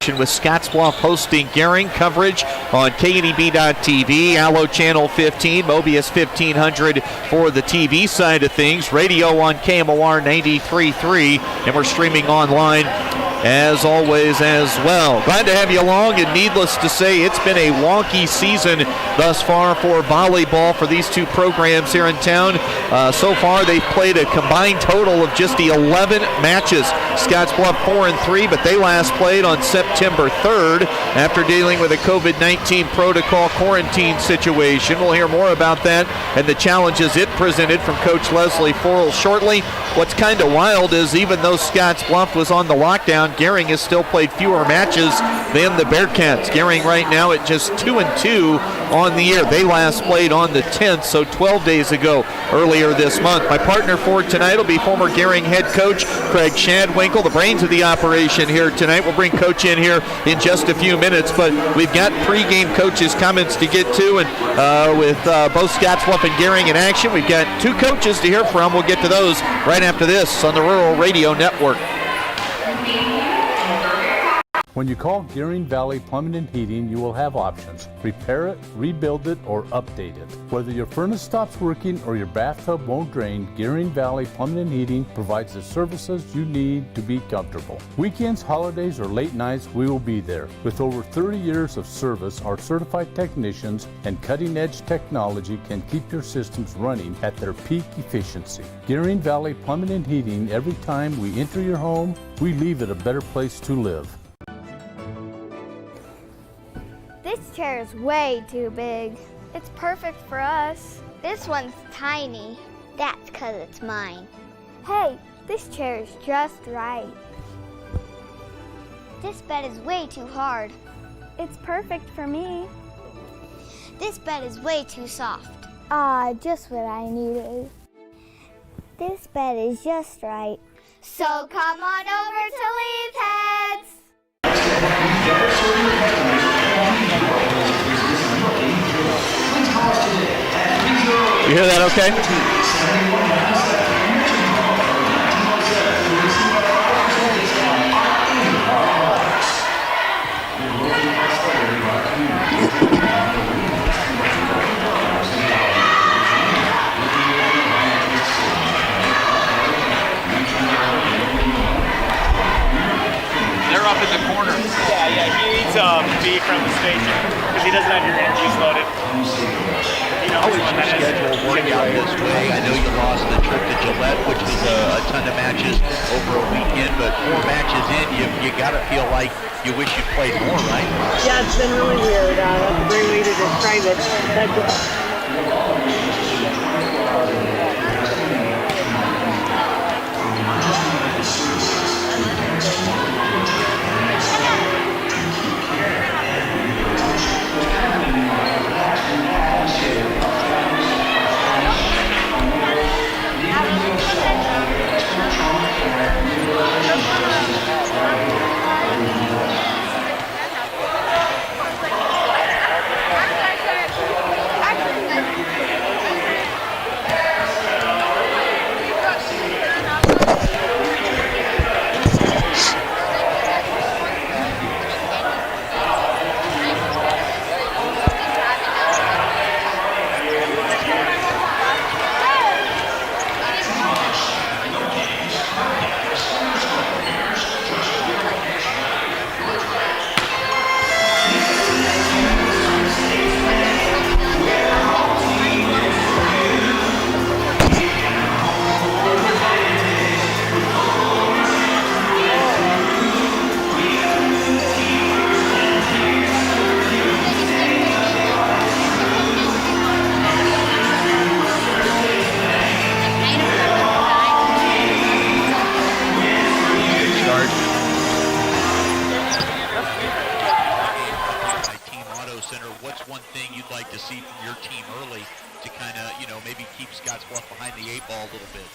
with Scottsbluff hosting Gering. Coverage on KNEB.TV, Allo Channel 15, Mobius 1500 for the TV side of things, radio on KMOR 93.3, and we're streaming online as always as well. Glad to have you along, and needless to say, it's been a wonky season thus far for volleyball for these two programs here in town. So far, they've played a combined total of just 11 matches. Scottsbluff 4-3, but they last played on September 3rd after dealing with a COVID-19 protocol quarantine situation. We'll hear more about that and the challenges it presented from Coach Leslie Forrell shortly. What's kind of wild is even though Scottsbluff was on the lockdown, Gering has still played fewer matches than the Bearcats. Gering right now at just 2-2 on the year. They last played on the 10th, so 12 days ago earlier this month. My partner for tonight will be former Gering head coach Craig Shadwinkle, the brains of the operation here tonight. We'll bring Coach in here in just a few minutes, but we've got pregame coaches' comments to get to, and with both Scottsbluff and Gering in action, we've got two coaches to hear from. We'll get to those right after this on the Rural Radio Network. When you call Gering Valley Plumbing and Heating, you will have options. Repair it, rebuild it, or update it. Whether your furnace stops working or your bathtub won't drain, Gering Valley Plumbing and Heating provides the services you need to be comfortable. Weekends, holidays, or late nights, we will be there. With over 30 years of service, our certified technicians and cutting-edge technology can keep your systems running at their peak efficiency. Gering Valley Plumbing and Heating, every time we enter your home, we leave it a better place to live. This chair is way too big. It's perfect for us. This one's tiny. That's 'cause it's mine. Hey, this chair is just right. This bed is way too hard. It's perfect for me. This bed is way too soft. Just what I needed. This bed is just right. So come on over to Leeds Heads. You hear that okay? They're up in the corner. Yeah, he eats beef from the station because he doesn't have your hand juice loaded. How was your schedule working out this way? I know you lost the trip to Gillette, which was a ton of matches over a weekend, but 4 matches in, you got to feel like you wish you played more, right? Yeah, it's been really weird. That's a great way to describe it. What's one thing you'd like to see from your team early to kind of, maybe keep Scottsbluff behind the 8 ball a little bit?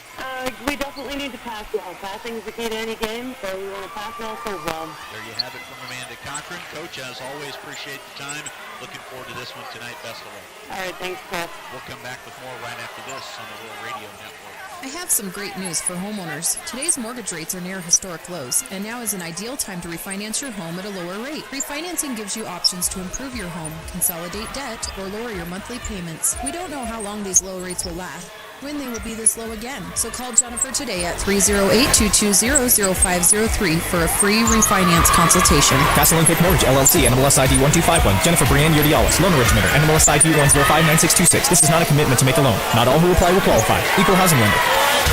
We definitely need to pass well. Passing is the key to any game, so we want to pass well, serve well. There you have it from Amanda Cochran. Coach, as always, appreciate the time. Looking forward to this one tonight. Best of luck. All right, thanks, Chris. We'll come back with more right after this on the Rural Radio Network. I have some great news for homeowners. Today's mortgage rates are near historic lows, and now is an ideal time to refinance your home at a lower rate. Refinancing gives you options to improve your home, consolidate debt, or lower your monthly payments. We don't know how long these low rates will last, when they will be this low again. So call Jennifer today at 308-220-0503 for a free refinance consultation. Castle & Vic Mortgage, LLC, NMLS ID 1251. Jennifer Brienne Urdialis, Loan Originator, NMLS ID 1059626. This is not a commitment to make a loan. Not all who apply will qualify. Equal housing lender.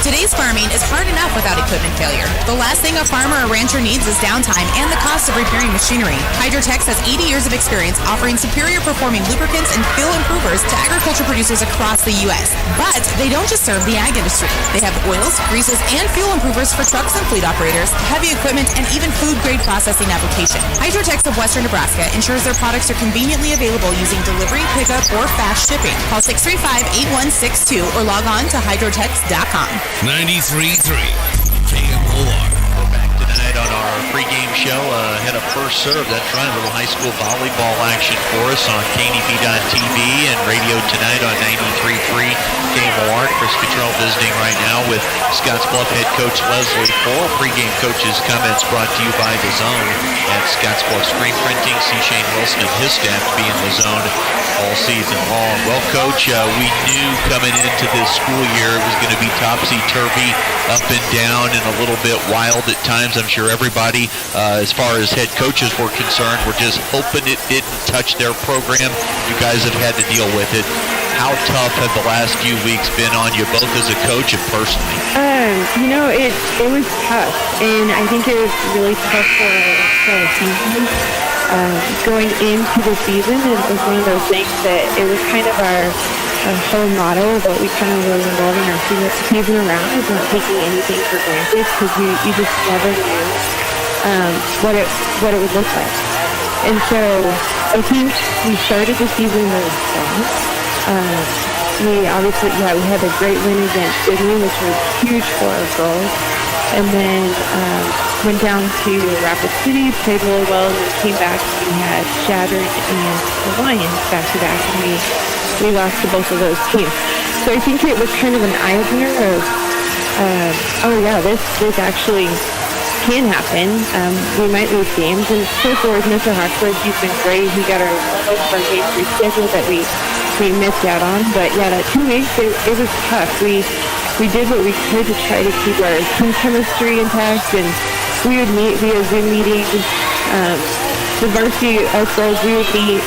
Today's farming is hard enough without equipment failure. The last thing a farmer or rancher needs is downtime and the cost of repairing machinery. Hydrotex has 80 years of experience offering superior performing lubricants and fuel improvers to agriculture producers across the U.S. But they don't just serve the ag industry. They have oils, greases, and fuel improvers for trucks and fleet operators, heavy equipment, and even food-grade processing application. Hydrotex of Western Nebraska ensures their products are conveniently available using delivery, pickup, or fast shipping. Call 635-8162 or log on to hydrotex.com. 93.3 KMOR. Back tonight on our pregame show ahead of first serve. That's right, a little high school volleyball action for us on KNEB.TV and radio tonight on 93.3 KMOR. Chris Cottrell visiting right now with Scottsbluff head coach Leslie Cole. Pregame coaches' comments brought to you by The Zone at Scottsbluff Screen Printing. See Shane Wilson and his staff to be in The Zone all season long. Well, Coach, we knew coming into this school year it was going to be topsy-turvy, up and down, and a little bit wild at times. I'm sure everybody, as far as head coaches were concerned, were just hoping it didn't touch their program. You guys have had to deal with it. How tough have the last few weeks been on you, both as a coach and personally? It was tough, and I think it was really tough for the season. Going into the season, it was one of those things that it was kind of our whole motto that we kind of were revolving our season around, is not taking anything for granted, because you just never knew what it would look like. And so I think we started the season really strong. We obviously, we had a great win against Sydney, which was huge for our girls. And then went down to Rapid City, played really well, and then came back. We had Shattered and the Lions back-to-back, and we lost to both of those teams. So I think it was kind of an eye-opener of, this actually can happen. We might lose games. And so far with Mr. Hoxford, he's been great. He got most of our games rescheduled that we missed out on. But yeah, that 2 weeks, it was tough. We did what we could to try to keep our team chemistry intact, and we would meet via Zoom meetings. The varsity, us girls, we would meet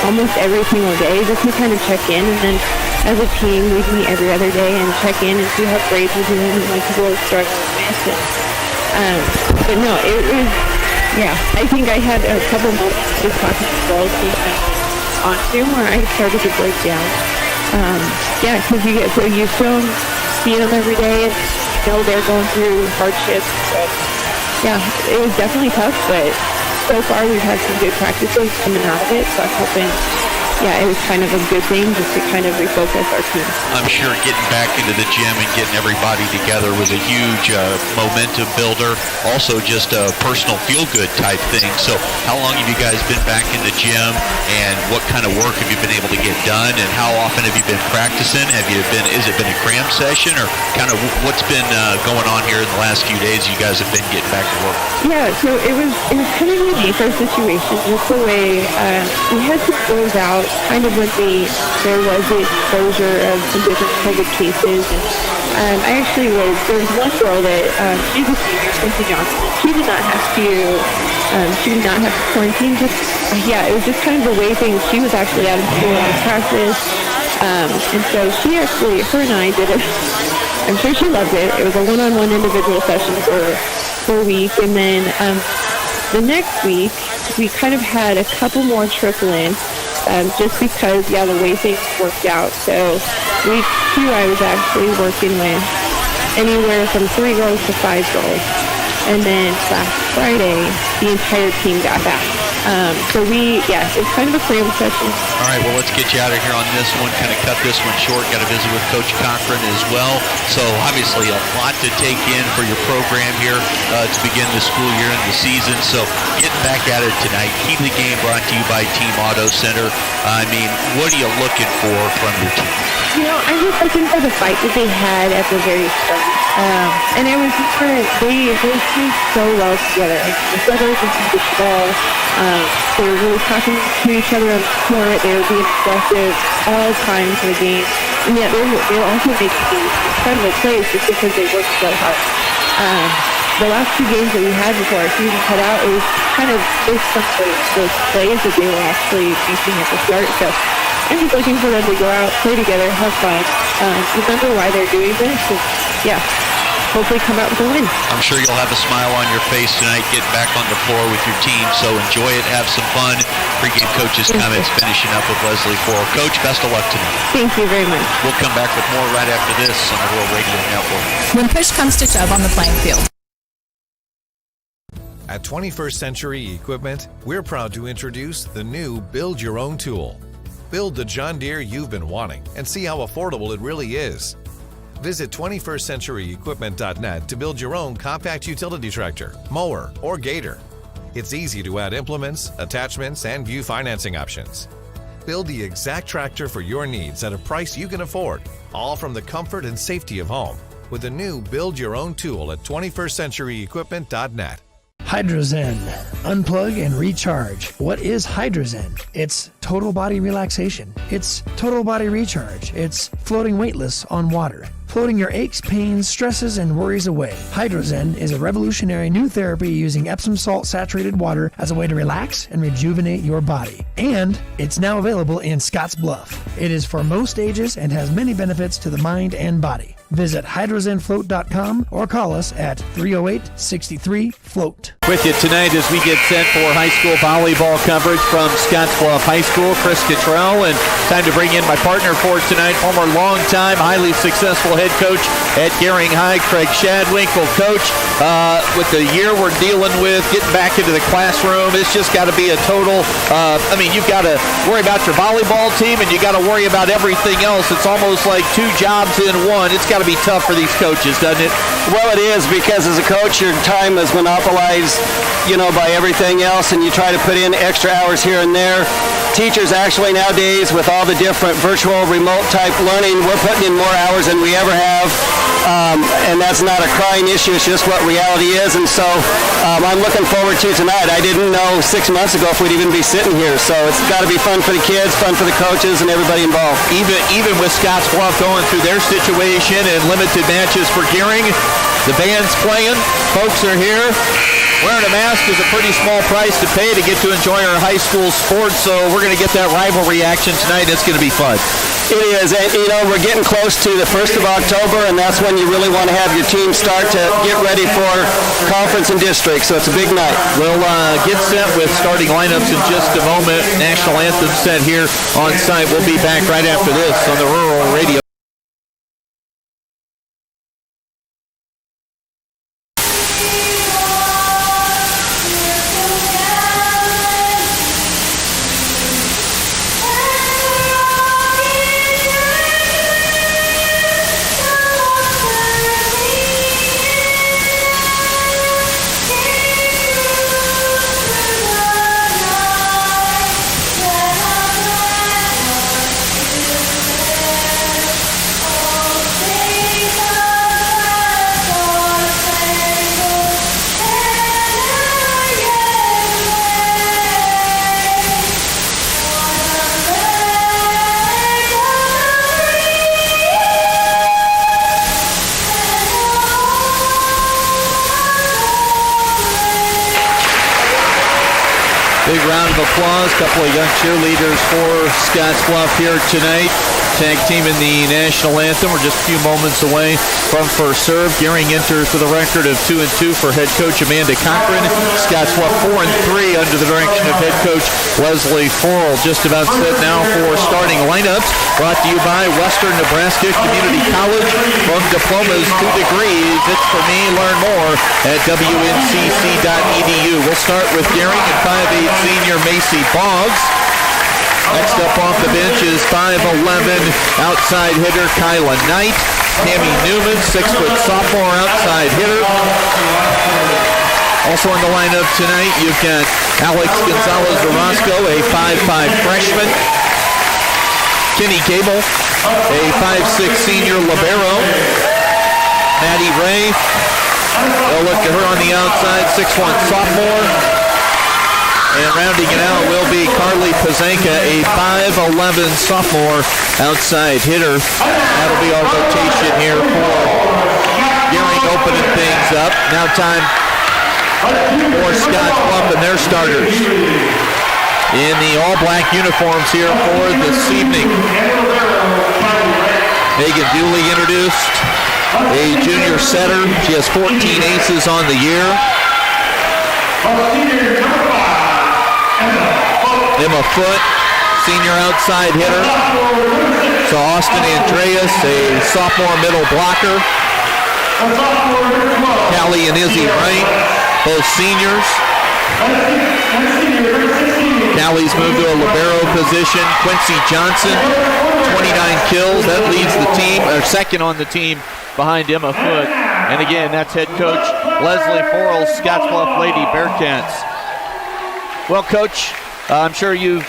almost every single day just to kind of check in, and then as a team, we'd meet every other day and check in and see how grades were doing and like people were struggling with. But no, it was, I think I had a couple moments just talking to girls on Zoom where I started to break down. Because you get so used to them, seeing them every day, and they're going through hardships. So, it was definitely tough, but so far we've had some good practices coming out of it, so I'm hoping, it was kind of a good thing just to kind of refocus our team. I'm sure getting back into the gym and getting everybody together was a huge momentum builder, also just a personal feel-good type thing. So how long have you guys been back in the gym, and what kind of work have you been able to get done, and how often have you been practicing? Has it been a cram session, or kind of what's been going on here in the last few days you guys have been getting back to work? Yeah, so it was kind of unique, our situation, just the way we had some girls out kind of when there was the exposure of some different COVID cases. And I actually there was one girl that, she's a senior, Cynthia Johnson. She did not have to quarantine. It was just kind of the way things, she was actually out of school out of practice. And so her and I did it. I'm sure she loved it. It was a one-on-one individual session for a week. And then the next week, we kind of had a couple more trickle in. Just because, the way things worked out. So week 2, I was actually working with anywhere from 3 girls to 5 girls. And then last Friday, the entire team got back. So it's kind of a cram session. All right, well, let's get you out of here on this one, kind of cut this one short. Got to visit with Coach Cochran as well. So obviously a lot to take in for your program here to begin the school year and the season. So getting back at it tonight. Key to the game brought to you by Team Auto Center. I mean, what are you looking for from your team? I was looking for the fight that they had at the very start. And it was different. They played so well together. The brothers and the ball. They were really talking to each other on the court. They were being aggressive all times of the game. And yet they were also making these incredible plays just because they worked so hard. The last 2 games that we had before our season cut out, it was kind of based on those plays that they were actually making at the start. So I'm just looking for them to go out, play together, have fun, remember why they're doing this, and hopefully come out with a win. I'm sure you'll have a smile on your face tonight, getting back on the floor with your team, so enjoy it, have some fun. Pre-game coach's comments finishing up with Leslie Foral. Coach, best of luck tonight. Thank you very much. We'll come back with more right after this on the Rural Radio Network. When push comes to shove on the playing field. At 21st Century Equipment, we're proud to introduce the new Build Your Own tool. Build the John Deere you've been wanting and see how affordable it really is. Visit 21stcenturyequipment.net to build your own compact utility tractor, mower, or gator. It's easy to add implements, attachments, and view financing options. Build the exact tractor for your needs at a price you can afford, all from the comfort and safety of home, with the new Build Your Own tool at 21stcenturyequipment.net. Hydrozen. Unplug and recharge. What is Hydrozen? It's total body relaxation. It's total body recharge. It's floating weightless on water. Floating your aches, pains, stresses, and worries away. Hydrozen is a revolutionary new therapy using Epsom salt saturated water as a way to relax and rejuvenate your body. And it's now available in Scottsbluff. It is for most ages and has many benefits to the mind and body. Visit hydrozenfloat.com or call us at 308-63-FLOAT. With you tonight as we get set for high school volleyball coverage from Scottsbluff High School, Chris Cottrell, and time to bring in my partner for tonight, former longtime, highly successful head coach at Gering High, Craig Shadwinkle. Coach, with the year we're dealing with, getting back into the classroom, it's just got to be a total, you've got to worry about your volleyball team and you got to worry about everything else. It's almost like 2 jobs in one. It's got to be tough for these coaches, doesn't it? Well, it is, because as a coach, your time is monopolized, by everything else, and you try to put in extra hours here and there. Teachers actually nowadays, with all the different virtual, remote type learning, we're putting in more hours than we ever have, and that's not a crying issue. It's just what reality is, and so I'm looking forward to tonight. I didn't know 6 months ago if we'd even be sitting here, so it's got to be fun for the kids, fun for the coaches, and everybody involved. Even with Scottsbluff going through their situation and limited matches for Gering, the band's playing, folks are here. Wearing a mask is a pretty small price to pay to get to enjoy our high school sports, so we're going to get that rivalry action tonight. It's going to be fun. It is, and we're getting close to the 1st of October, and that's when you really want to have your team start to get ready for conference and district, so it's a big night. We'll get set with starting lineups in just a moment. National anthem set here on site. We'll be back right after this on the Rural Radio. Big round of applause. A couple of young cheerleaders for Scottsbluff here tonight. tag team in the national anthem. We're just a few moments away from first serve. Gering enters with a record of 2-2 for head coach Amanda Cochran. Scottsbluff 4-3 under the direction of head coach Leslie Forrell. Just about set now for starting lineups. Brought to you by Western Nebraska Community College. From diplomas to degrees, it's for me. Learn more at wncc.edu. We'll start with Gering and 5'8" senior Macy Boggs. Next up off the bench is 5'11" outside hitter Kyla Knight. Tammy Newman, 6-foot sophomore outside hitter. Also in the lineup tonight, you've got Alex Gonzalez-Orozco, a 5'5" freshman. Kenny Gable, a 5'6" senior libero. Maddie Ray, they'll look to her on the outside, 6'1" sophomore. And rounding it out will be Carly Pazanka, a 5'11" sophomore outside hitter. That'll be our rotation here for Gering opening things up. Now time for Scottsbluff and their starters in the all-black uniforms here for this evening. Megan Dooley introduced, a junior setter. She has 14 aces on the year. Emma Foote, senior outside hitter. So Austin Andreas, a sophomore middle blocker. Callie and Izzy Wright, both seniors. Callie's moved to a libero position. Quincy Johnson, 29 kills. That leads the team, or second on the team behind Emma Foote. And again, that's head coach Leslie Forrell, Scottsbluff Lady Bearcats. Well, Coach, I'm sure you've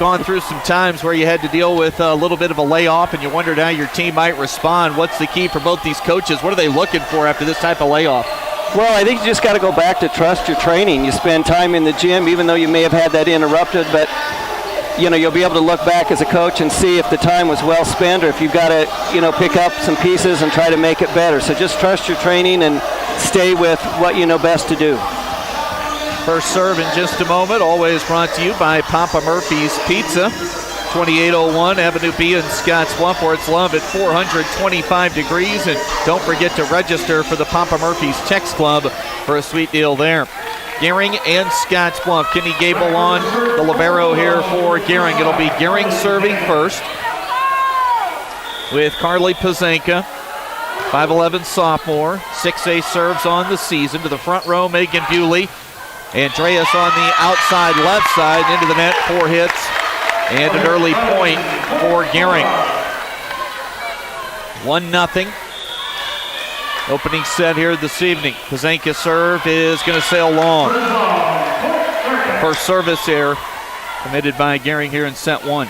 gone through some times where you had to deal with a little bit of a layoff and you wondered how your team might respond. What's the key for both these coaches? What are they looking for after this type of layoff? Well, I think you just got to go back to trust your training. You spend time in the gym, even though you may have had that interrupted, but you'll be able to look back as a coach and see if the time was well spent or if you've got to, pick up some pieces and try to make it better. So just trust your training and stay with what you know best to do. First serve in just a moment, always brought to you by Papa Murphy's Pizza, 2801 Avenue B in Scottsbluff, where it's loved at 425 degrees. And don't forget to register for the Papa Murphy's Text Club for a sweet deal there. Gering and Scottsbluff. Kenny Gable on the libero here for Gering. It'll be Gering serving first with Carly Pazanka, 5'11" sophomore, 6 ace serves on the season. To the front row, Megan Bewley. Andreas on the outside left side, into the net, 4 hits, and an early point for Gering. 1-0. Opening set here this evening. Pazanka serve is going to sail long. First service here committed by Gering here in set 1.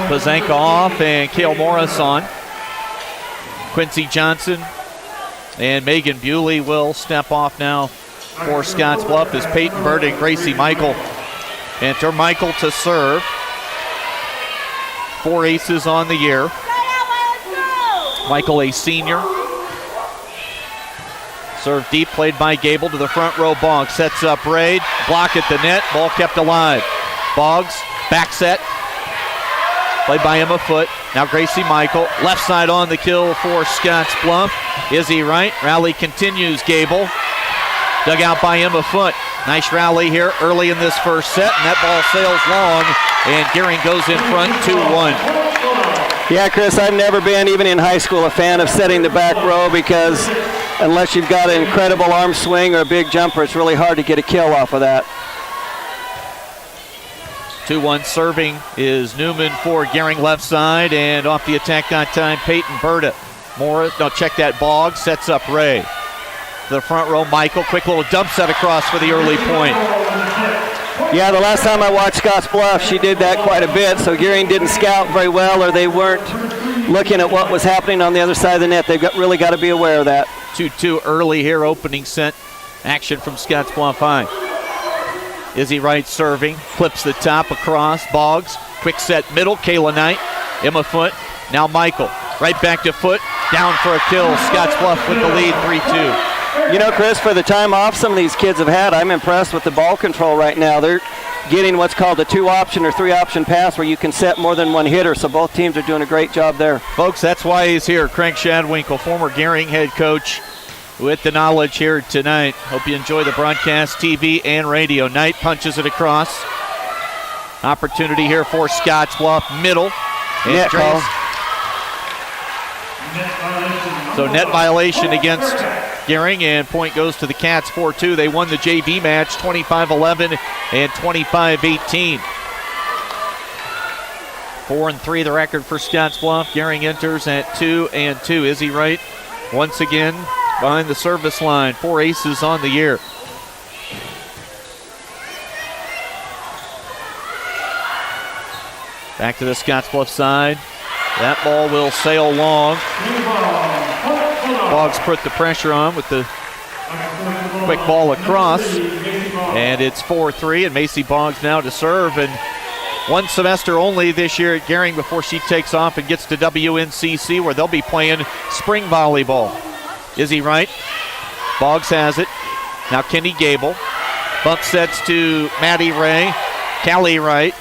Pazanka off and Kale Morris on. Quincy Johnson and Megan Bewley will step off now for Scottsbluff as Peyton Bird and Gracie Michael enter. Michael to serve. 4 aces on the year. Michael, a senior. Serve deep, played by Gable to the front row. Boggs sets up Raid. Block at the net. Ball kept alive. Boggs, back set. Played by Emma Foote. Now Gracie Michael. Left side on the kill for Scottsbluff. Izzy Wright. Rally continues. Gable. Dug out by Emma Foote. Nice rally here early in this first set, and that ball sails long, and Gering goes in front 2-1. Yeah, Chris, I've never been, even in high school, a fan of setting the back row because unless you've got an incredible arm swing or a big jumper, it's really hard to get a kill off of that. 2-1 serving is Newman for Gering left side, and off the attack that time, Peyton Berta. Morris, no, check that. Boggs sets up Ray. The front row, Michael, quick little dump set across for the early point. Yeah, the last time I watched Scottsbluff, she did that quite a bit, so Gering didn't scout very well, or they weren't looking at what was happening on the other side of the net. They've really got to be aware of that. 2-2 early here, opening set action from Scottsbluff High. Izzy Wright serving, flips the top across, Boggs, quick set middle, Kayla Knight, Emma Foote, now Michael, right back to Foote, down for a kill, Scottsbluff with the lead, 3-2. You know, Chris, for the time off some of these kids have had, I'm impressed with the ball control right now. They're getting what's called a 2-option or 3-option pass where you can set more than one hitter. So both teams are doing a great job there. Folks, that's why he's here. Craig Shadwinkle, former Gering head coach, with the knowledge here tonight. Hope you enjoy the broadcast, TV and radio. Knight punches it across. Opportunity here for Scottsbluff. Middle. Net call. So net violation against Gering, and point goes to the Cats 4-2. They won the JV match 25-11 and 25-18. 4-3 the record for Scottsbluff. Gering enters at 2-2. Izzy Wright once again behind the service line. 4 aces on the year. Back to the Scottsbluff side. That ball will sail long. Boggs put the pressure on with the quick ball across. And it's 4-3, and Macy Boggs now to serve. And one semester only this year at Gering before she takes off and gets to WNCC, where they'll be playing spring volleyball. Izzy Wright. Boggs has it. Now Kenny Gable. Bump sets to Maddie Ray. Callie Wright.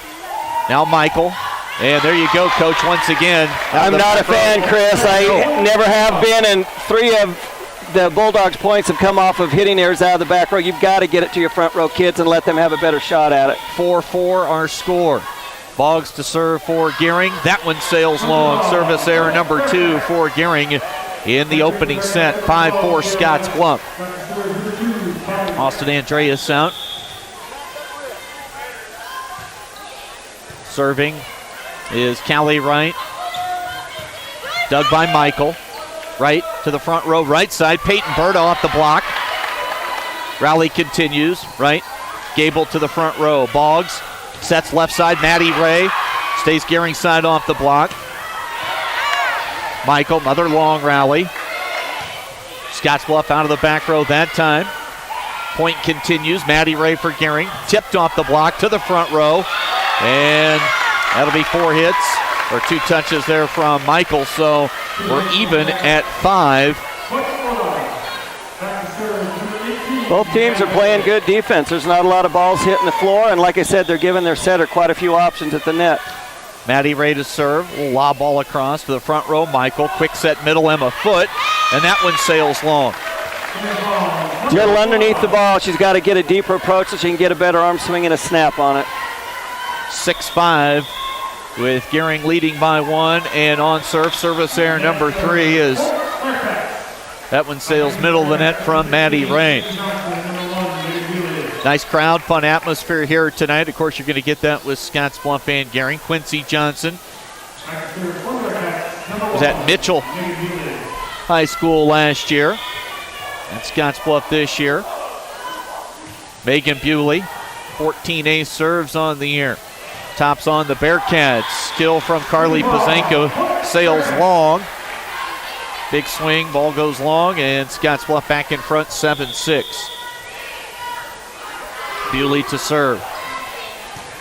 Now Michael. And there you go, Coach, once again. I'm not a fan, Chris. I never have been, and 3 of the Bulldogs' points have come off of hitting errors out of the back row. You've got to get it to your front row kids and let them have a better shot at it. 4-4 our score. Boggs to serve for Gering. That one sails long. Service error number 2 for Gering in the opening set. 5-4 Scottsbluff. Austin Andreas out. Serving is Callie Wright. Dug by Michael. Right to the front row, right side. Peyton Bird off the block. Rally continues. Right. Gable to the front row. Boggs sets left side. Maddie Ray stays Gering side off the block. Michael, another long rally. Scottsbluff out of the back row that time. Point continues. Maddie Ray for Gering. Tipped off the block to the front row. And that'll be 4 hits, or 2 touches there from Michael. So we're even at 5. Both teams are playing good defense. There's not a lot of balls hitting the floor, and like I said, they're giving their setter quite a few options at the net. Maddie Ray to serve. Lob ball across to the front row. Michael, quick set middle, Emma Foot, and that one sails long. Little underneath the ball. She's got to get a deeper approach so she can get a better arm swing and a snap on it. 6-5 with Gering leading by 1, and on serve, service error number 3 is that one sails middle of the net from Maddie Ray. Nice crowd, fun atmosphere here tonight. Of course, you're going to get that with Scottsbluff and Gering. Quincy Johnson was at Mitchell High School last year, and Scottsbluff this year. Megan Bewley, 14 ace serves on the year. Tops on the Bearcats. Skill from Carly Pazenko. Sails long. Big swing. Ball goes long. And Scottsbluff back in front 7-6. Bewley to serve.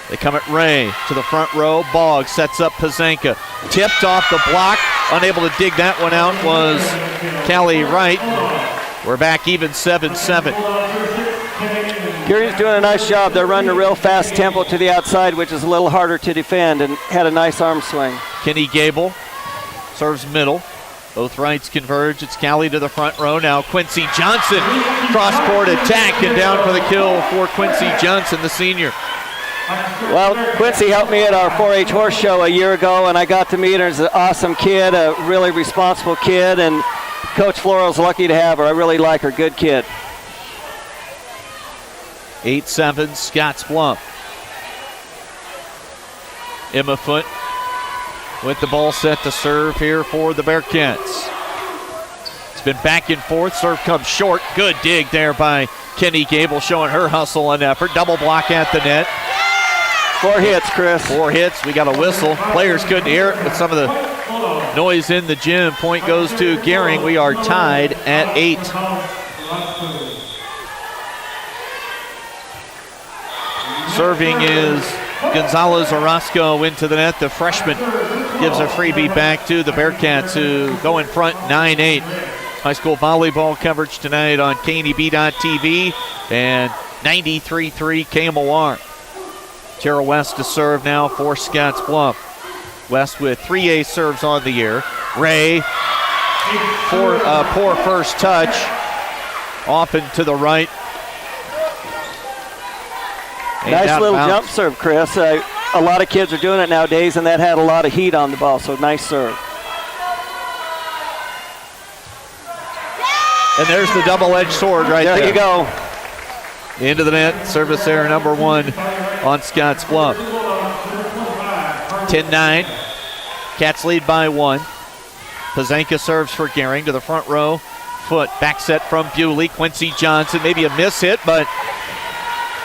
They come at Ray to the front row. Boggs sets up Pazenka. Tipped off the block. Unable to dig that one out was Callie Wright. We're back even 7-7. Gering's doing a nice job. They're running a real fast tempo to the outside, which is a little harder to defend, and had a nice arm swing. Kenny Gable serves middle. Both rights converge. It's Callie to the front row. Now Quincy Johnson. Cross-court attack, and down for the kill for Quincy Johnson, the senior. Well, Quincy helped me at our 4-H horse show a year ago, and I got to meet her. She's an awesome kid, a really responsible kid, and Coach Floro's lucky to have her. I really like her. Good kid. 8-7 Scottsbluff. Emma Foot with the ball set to serve here for the Bearcats. It's been back and forth. Serve comes short. Good dig there by Kenny Gable, showing her hustle and effort. Double block at the net. 4 hits, Chris. 4 hits. We got a whistle. Players couldn't hear it with some of the noise in the gym. Point goes to Gering. We are tied at 8. Serving is Gonzalez Orozco into the net. The freshman gives a freebie back to the Bearcats, who go in front 9-8. High school volleyball coverage tonight on KNEB.TV and 93.3 KMOR. Tara West to serve now for Scottsbluff. West with 3 ace serves on the year. Ray, poor first touch. Off and to the right. And nice little bounce. jump serve, Chris. A lot of kids are doing it nowadays, and that had a lot of heat on the ball, so nice serve. And there's the double-edged sword right there. There you go. Into the net, service error number 1 on Scottsbluff. 10-9. Cats lead by 1. Pazanka serves for Gering to the front row. Foot, back set from Bewley. Quincy Johnson, maybe a miss hit, but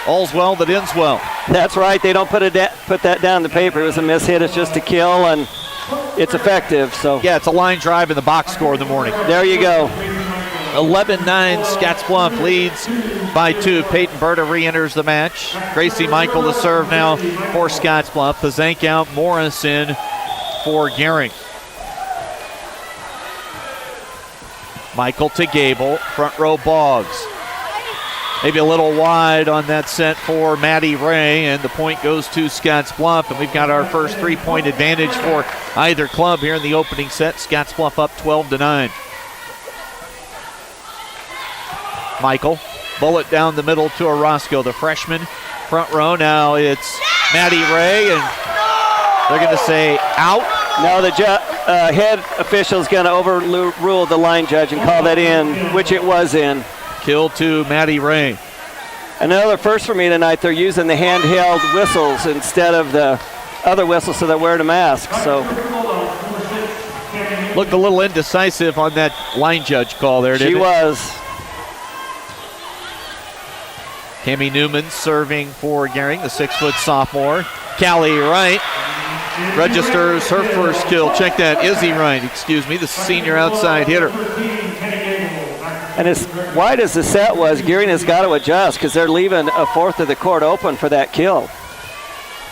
all's well that ends well. That's right. They don't put that down the paper. It was a miss hit. It's just a kill, and it's effective. So yeah, it's a line drive in the box score of the morning. There you go. 11-9, Scottsbluff leads by 2. Peyton Berta re-enters the match. Gracie Michael to serve now for Scottsbluff. Pazanka out, Morris in for Gering. Michael to Gable, front row Boggs. Maybe a little wide on that set for Maddie Ray, and the point goes to Scottsbluff, and we've got our first 3-point advantage for either club here in the opening set. Scottsbluff up 12-9. Michael, bullet down the middle to Orozco, the freshman. Front row, now it's Maddie Ray, and they're going to say out. No, the head official is going to overrule the line judge and call that in, which it was in. Kill to Maddie Ray. Another first for me tonight. They're using the handheld whistles instead of the other whistles, so they're wearing a mask. So looked a little indecisive on that line judge call there, didn't she it? was. Cami Newman serving for Gering, the 6-foot sophomore. Callie Wright registers her first kill. Check that, Izzy Wright, the senior outside hitter. And as wide as the set was, Gering has got to adjust because they're leaving a fourth of the court open for that kill.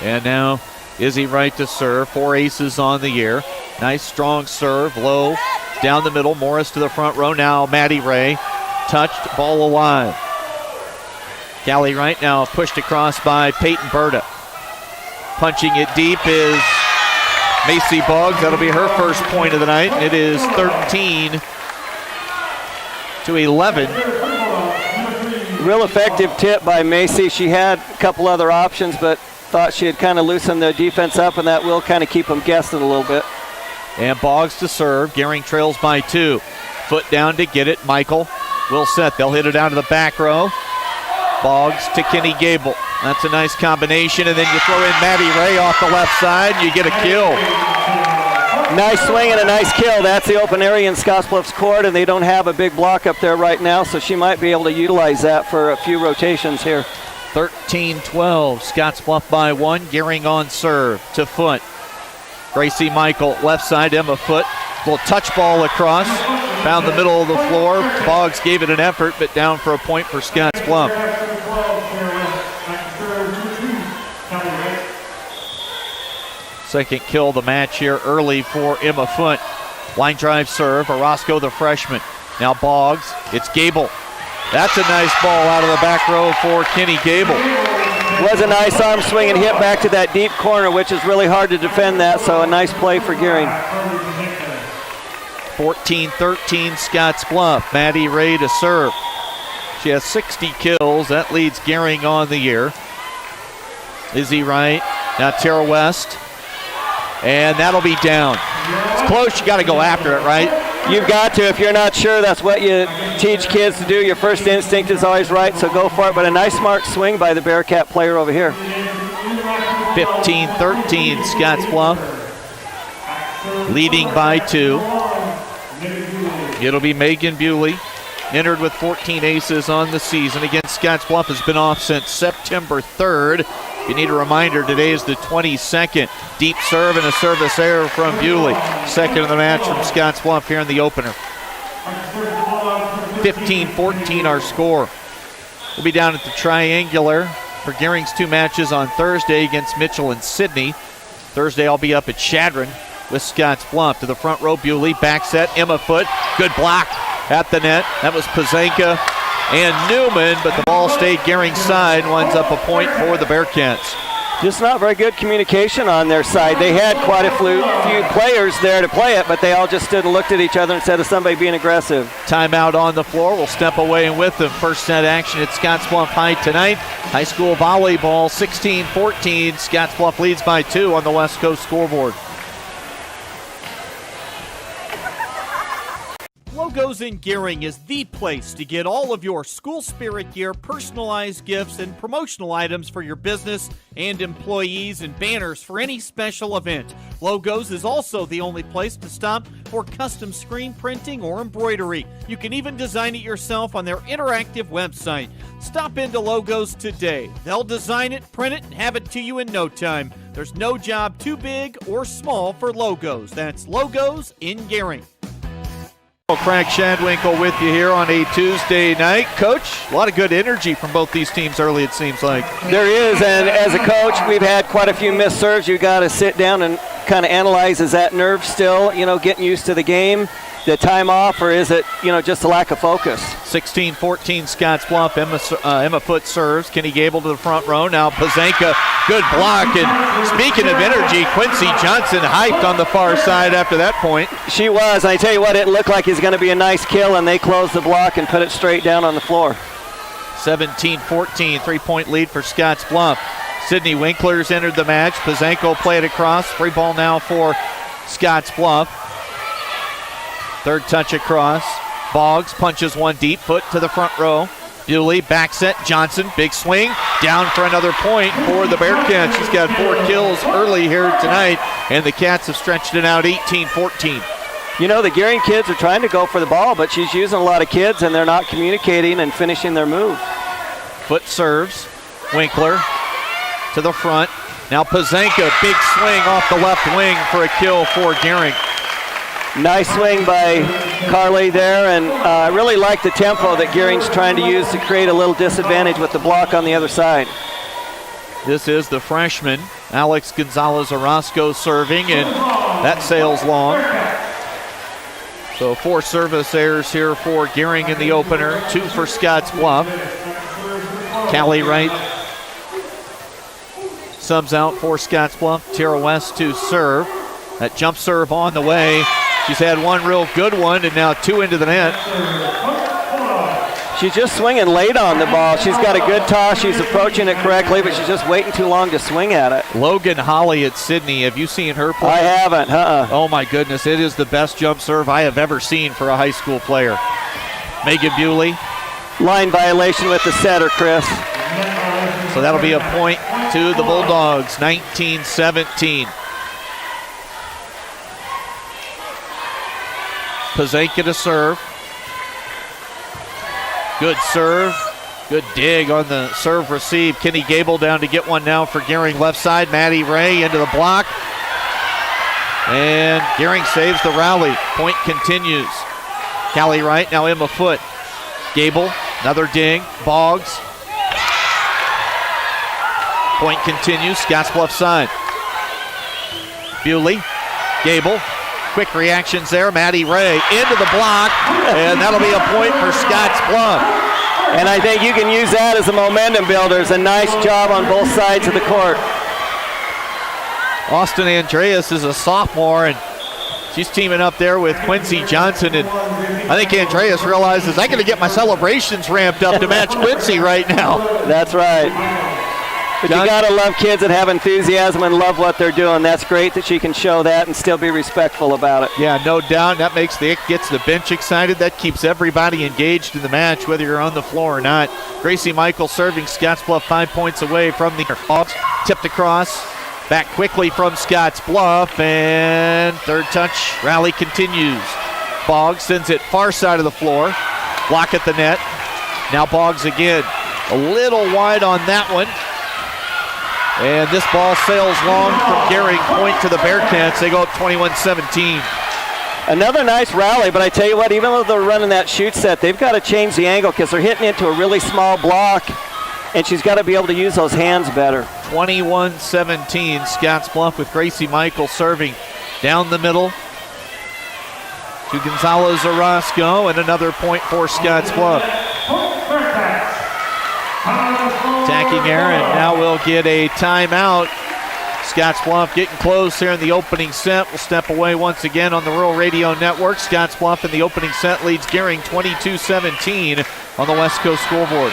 And now Izzy Wright to serve. 4 aces on the year. Nice strong serve, low, down the middle. Morris to the front row. Now Maddie Ray, touched, ball alive. Callie Wright now pushed across by Peyton Berta. Punching it deep is Macy Boggs. That'll be her first point of the night. It is 13-11. Real effective tip by Macy. She had a couple other options, but thought she had kind of loosened the defense up, and that will kind of keep them guessing a little bit. And Boggs to serve. Gering trails by 2. Foot down to get it. Michael will set. They'll hit it out of the back row. Boggs to Kenny Gable. That's a nice combination, and then you throw in Maddie Ray off the left side, and you get a kill. Nice swing and a nice kill. That's the open area in Scottsbluff's court, and they don't have a big block up there right now, so she might be able to utilize that for a few rotations here. 13-12, Scottsbluff by 1. Gering on serve to Foot. Gracie Michael, left side, Emma Foot. Little touch ball across, found the middle of the floor. Boggs gave it an effort, but down for a point for Scottsbluff. Second kill of the match here early for Emma Foot. Line drive serve, Orozco the freshman. Now Boggs, it's Gable. That's a nice ball out of the back row for Kenny Gable. Was a nice arm swing and hit back to that deep corner, which is really hard to defend that, so a nice play for Gering. 14-13 Scottsbluff. Maddie Ray to serve. She has 60 kills. That leads Gering on the year. Izzy Wright. Now Tara West. And that'll be down. It's close. You got to go after it, right? You've got to. If you're not sure, that's what you teach kids to do. Your first instinct is always right, so go for it. But a nice smart swing by the Bearcat player over here. 15-13 Scottsbluff. Leading by 2. It'll be Megan Bewley, entered with 14 aces on the season. Again, Scottsbluff has been off since September 3rd. You need a reminder, today is the 22nd. Deep serve and a service error from Bewley. Second of the match from Scottsbluff here in the opener. 15-14 our score. We'll be down at the Triangular for Gering's 2 matches on Thursday against Mitchell and Sydney. Thursday I'll be up at Chadron with Scottsbluff. To the front row, Bewley, back set, Emma Foot, good block at the net. That was Pazanka and Newman, but the ball stayed Gering's side, winds up a point for the Bearcats. Just not very good communication on their side. They had quite a few players there to play it, but they all just stood and looked at each other instead of somebody being aggressive. Timeout on the floor. We'll step away and with them. First set action at Scottsbluff High tonight. High school volleyball 16-14. Scottsbluff leads by 2 on the West Coast scoreboard. Logos in Gering is the place to get all of your school spirit gear, personalized gifts, and promotional items for your business and employees and banners for any special event. Logos is also the only place to stop for custom screen printing or embroidery. You can even design it yourself on their interactive website. Stop into Logos today. They'll design it, print it, and have it to you in no time. There's no job too big or small for Logos. That's Logos in Gering. Frank Shadwinkle with you here on a Tuesday night. Coach, a lot of good energy from both these teams early, it seems like. There is, and as a coach, we've had quite a few missed serves. You got to sit down and kind of analyze, is that nerve still, getting used to the game, the time off, or is it, just a lack of focus? 16-14 Scottsbluff. Emma Foote serves. Kenny Gable to the front row. Now Pazanka, good block. And speaking of energy, Quincy Johnson hyped on the far side after that point. She was. I tell you what, it looked like it was going to be a nice kill, and they closed the block and put it straight down on the floor. 17-14, 3-point lead for Scottsbluff. Sydney Winkler's entered the match. Pazanka will play it across. Free ball now for Scottsbluff. Third touch across. Boggs punches one deep. Foot to the front row. Bewley, back set. Johnson, big swing. Down for another point for the Bearcats. She's got 4 kills early here tonight, and the Cats have stretched it out 18-14. The Gering kids are trying to go for the ball, but she's using a lot of kids, and they're not communicating and finishing their move. Foot serves. Winkler to the front. Now Pazanka, big swing off the left wing for a kill for Gering. Nice swing by Carly there, and I really like the tempo that Gering's trying to use to create a little disadvantage with the block on the other side. This is the freshman, Alex Gonzalez-Orozco serving, and that sails long. So 4 service errors here for Gering in the opener, 2 for Scottsbluff. Callie Wright subs out for Scottsbluff. Tara West to serve. That jump serve on the way. She's had one real good one and now 2 into the net. She's just swinging late on the ball. She's got a good toss. She's approaching it correctly, but she's just waiting too long to swing at it. Logan Holly at Sydney. Have you seen her play? I haven't. Oh, my goodness. It is the best jump serve I have ever seen for a high school player. Megan Bewley. Line violation with the setter, Chris. So that'll be a point to the Bulldogs, 19-17. Pazanka to serve. Good serve. Good dig on the serve receive. Kenny Gable down to get one now for Gering left side. Maddie Ray into the block. And Gering saves the rally. Point continues. Callie Wright, now Emma Foote. Gable, another ding. Boggs. Point continues. Scottsbluff side. Bewley. Gable. Quick reactions there. Maddie Ray into the block, and that'll be a point for Scottsbluff. And I think you can use that as a momentum builder. It's a nice job on both sides of the court. Austin Andreas is a sophomore, and she's teaming up there with Quincy Johnson. And I think Andreas realizes I got to get my celebrations ramped up to match Quincy right now. That's right. But you got to love kids that have enthusiasm and love what they're doing. That's great that she can show that and still be respectful about it. Yeah, no doubt. That gets the bench excited. That keeps everybody engaged in the match, whether you're on the floor or not. Gracie Michael serving. Scottsbluff 5 points away from the Hawks. Tipped across. Back quickly from Scottsbluff. And third touch. Rally continues. Boggs sends it far side of the floor. Block at the net. Now Boggs again. A little wide on that one. And this ball sails long from Gering. Point to the Bearcats. They go up 21-17. Another nice rally, but I tell you what, even though they're running that shoot set, they've got to change the angle because they're hitting into a really small block, and she's got to be able to use those hands better. 21-17, Scottsbluff with Gracie Michael serving down the middle to Gonzalez-Orozco, and another point for Scottsbluff. Backing air, and now we'll get a timeout. Scottsbluff getting close here in the opening set. We'll step away once again on the Rural Radio Network. Scottsbluff in the opening set leads Gering 22-17 on the West Coast scoreboard.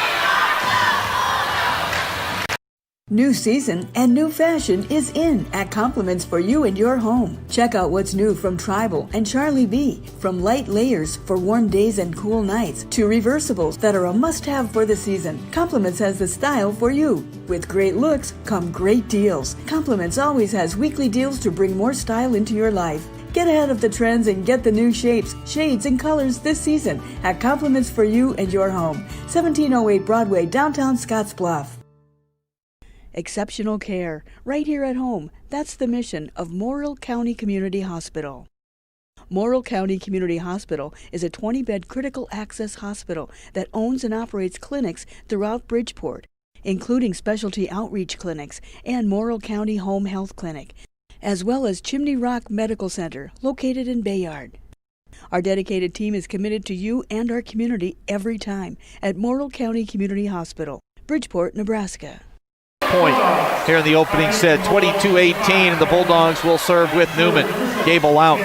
New season and new fashion is in at Compliments for you and your home. Check out what's new from Tribal and Charlie B. From light layers for warm days and cool nights to reversibles that are a must-have for the season. Compliments has the style for you. With great looks come great deals. Compliments always has weekly deals to bring more style into your life. Get ahead of the trends and get the new shapes, shades, and colors this season at Compliments for you and your home. 1708 Broadway, downtown Scottsbluff. Exceptional care, right here at home. That's the mission of Morrill County Community Hospital. Morrill County Community Hospital is a 20-bed critical access hospital that owns and operates clinics throughout Bridgeport, including specialty outreach clinics and Morrill County Home Health Clinic, as well as Chimney Rock Medical Center, located in Bayard. Our dedicated team is committed to you and our community every time at Morrill County Community Hospital, Bridgeport, Nebraska. Point here in the opening set, 22-18, and the Bulldogs will serve with Newman. Gable out.